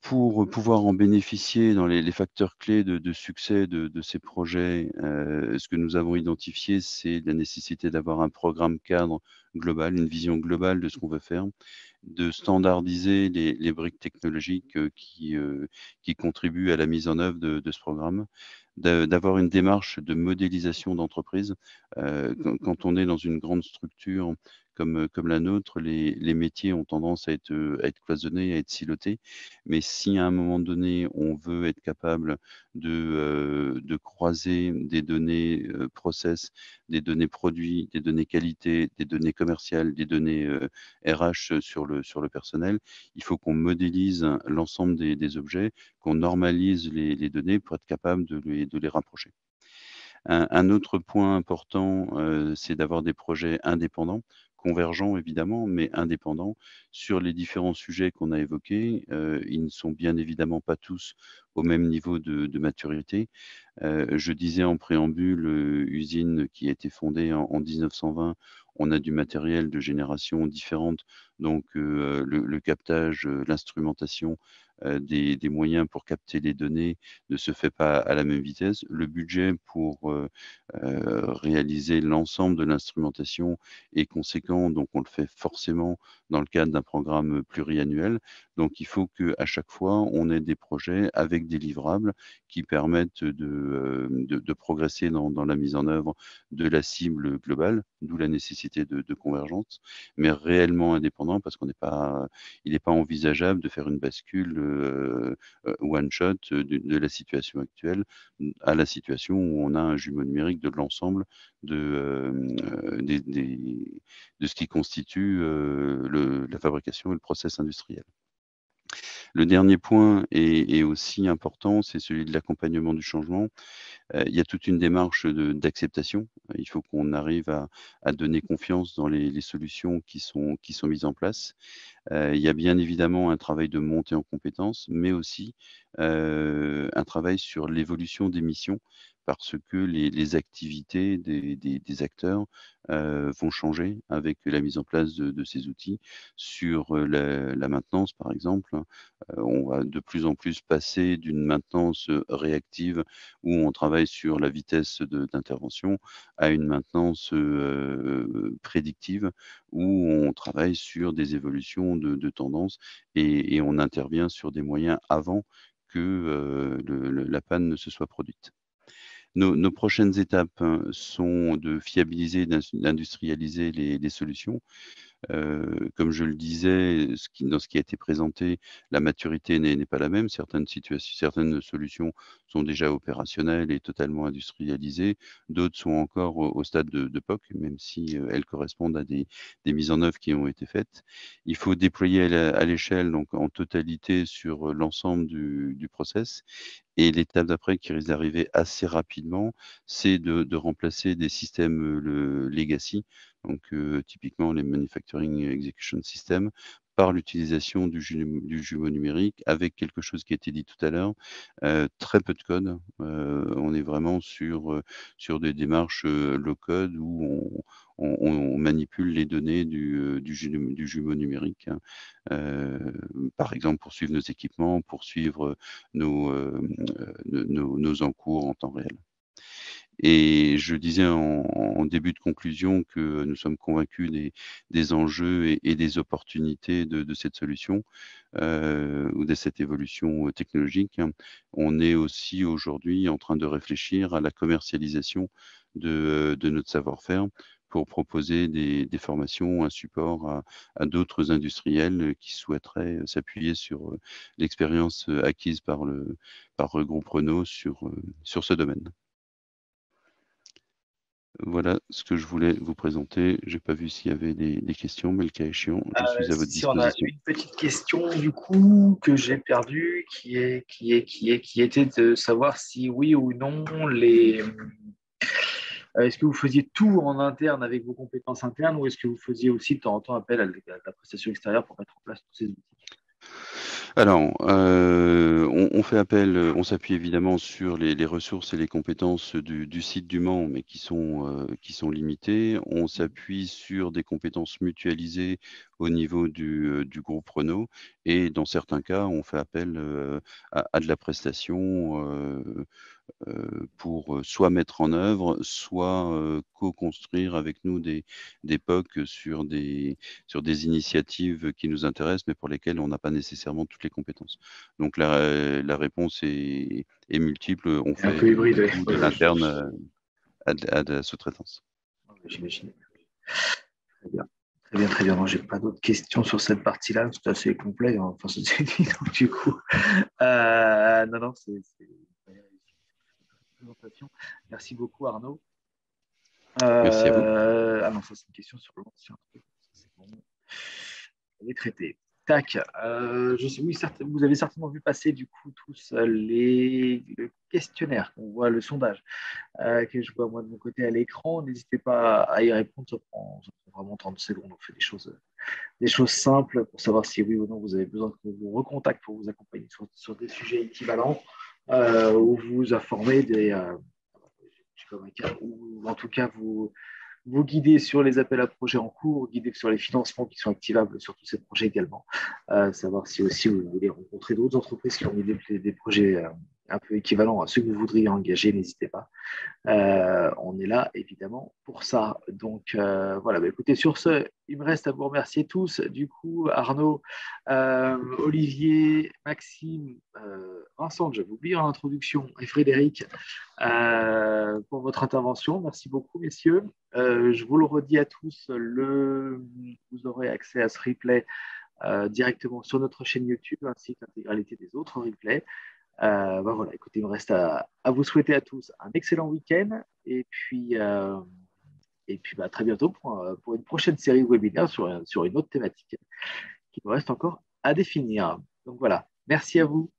Pour pouvoir en bénéficier dans les facteurs clés de succès de ces projets, ce que nous avons identifié, c'est la nécessité d'avoir un programme cadre global, une vision globale de ce qu'on veut faire, de standardiser les briques technologiques qui contribuent à la mise en œuvre de ce programme, d'avoir une démarche de modélisation d'entreprise. Quand on est dans une grande structure comme la nôtre, les métiers ont tendance à être cloisonnés, à être silotés. Mais si à un moment donné, on veut être capable de croiser des données process, des données produits, des données qualité, des données commerciales, des données RH sur le personnel, il faut qu'on modélise l'ensemble des objets, qu'on normalise les données pour être capable de les rapprocher. Un autre point important, c'est d'avoir des projets indépendants, convergents évidemment, mais indépendants sur les différents sujets qu'on a évoqués. Ils ne sont bien évidemment pas tous au même niveau de maturité. Je disais en préambule, usine qui a été fondée en 1920, on a du matériel de génération différente Donc, le captage, l'instrumentation des moyens pour capter les données ne se fait pas à la même vitesse. Le budget pour réaliser l'ensemble de l'instrumentation est conséquent, donc on le fait forcément dans le cadre d'un programme pluriannuel. Donc, il faut qu'à chaque fois, on ait des projets avec des livrables qui permettent de progresser dans la mise en œuvre de la cible globale, d'où la nécessité de convergence, mais réellement indépendant parce il n'est pas envisageable de faire une bascule one shot de la situation actuelle à la situation où on a un jumeau numérique de l'ensemble de ce qui constitue la fabrication et le process industriel. Le dernier point est aussi important, c'est celui de l'accompagnement du changement. Il y a toute une démarche d'acceptation. Il faut qu'on arrive à donner confiance dans les solutions qui sont mises en place. Il y a bien évidemment un travail de montée en compétences, mais aussi un travail sur l'évolution des missions parce que les activités des acteurs vont changer avec la mise en place de ces outils. Sur la maintenance, par exemple, on va de plus en plus passer d'une maintenance réactive où on travaille sur la vitesse d'intervention à une maintenance prédictive où on travaille sur des évolutions de tendance et on intervient sur des moyens avant que la panne ne se soit produite. Nos prochaines étapes sont de fiabiliser et d'industrialiser les solutions. Comme je le disais, dans ce qui a été présenté, la maturité n'est pas la même. Certaines solutions sont déjà opérationnelles et totalement industrialisées. D'autres sont encore au stade de POC, même si elles correspondent à des mises en œuvre qui ont été faites. Il faut déployer à l'échelle, donc en totalité sur l'ensemble du process. Et l'étape d'après qui risque d'arriver assez rapidement, c'est de remplacer des systèmes legacy, donc typiquement les Manufacturing Execution Systems, par l'utilisation du jumeau numérique avec quelque chose qui a été dit tout à l'heure, très peu de code. On est vraiment sur des démarches low-code où on manipule les données du jumeau numérique, hein. Par exemple, pour suivre nos équipements, pour suivre nos encours en temps réel. Et je disais en début de conclusion que nous sommes convaincus des enjeux et des opportunités de cette solution ou de cette évolution technologique. On est aussi aujourd'hui en train de réfléchir à la commercialisation de notre savoir-faire pour proposer des formations, un support à d'autres industriels qui souhaiteraient s'appuyer sur l'expérience acquise par Groupe Renault sur ce domaine. Voilà ce que je voulais vous présenter. Je n'ai pas vu s'il y avait des questions, mais le cas échéant, je suis à votre disposition. On a une petite question du coup que j'ai perdue, qui était de savoir si oui ou non est-ce que vous faisiez tout en interne avec vos compétences internes ou est-ce que vous faisiez aussi de temps en temps appel à la prestation extérieure pour mettre en place tous ces outils? Alors, on fait appel, on s'appuie évidemment sur les ressources et les compétences du site du Mans, mais qui sont limitées. On s'appuie sur des compétences mutualisées au niveau du groupe Renault et dans certains cas, on fait appel à de la prestation pour soit mettre en œuvre, soit co-construire avec nous des POC sur des initiatives qui nous intéressent, mais pour lesquelles on n'a pas nécessairement toutes les compétences. Donc la réponse est multiple. On fait un peu hybride, de l'interne à de la sous-traitance. J'imagine. Très bien. Non, j'ai pas d'autres questions sur cette partie-là. C'est assez complet. Hein. Enfin, c'est dit, donc, du coup. Non, c'est présentation. Merci beaucoup, Arnaud. Merci à vous. Ah non, ça, c'est une question sur l'ancien truc. C'est bon. Elle est traitée. Tac. Je sais, oui, vous avez certainement vu passer du coup tous le questionnaire, on voit le sondage que je vois moi de mon côté à l'écran. N'hésitez pas à y répondre, ça prend vraiment 30 secondes. On fait des choses simples pour savoir si oui ou non vous avez besoin qu'on vous recontacte pour vous accompagner sur des sujets équivalents ou vous informer ou en tout cas vous vous guider sur les appels à projets en cours, guider sur les financements qui sont activables sur tous ces projets également. Savoir si aussi vous voulez rencontrer d'autres entreprises qui ont des projets un peu équivalents à ceux que vous voudriez engager, n'hésitez pas. On est là évidemment pour ça. Donc voilà, écoutez, sur ce, il me reste à vous remercier tous. Du coup, Arnaud, Olivier, Maxime, Vincent, j'avais oublié en introduction, et Frédéric, pour votre intervention. Merci beaucoup, messieurs. Je vous le redis à tous, vous aurez accès à ce replay directement sur notre chaîne YouTube, ainsi que l'intégralité des autres replays. Voilà, écoutez, il me reste à vous souhaiter à tous un excellent week-end et puis à très bientôt pour une prochaine série webinaire sur une autre thématique qui nous reste encore à définir. Donc voilà, merci à vous.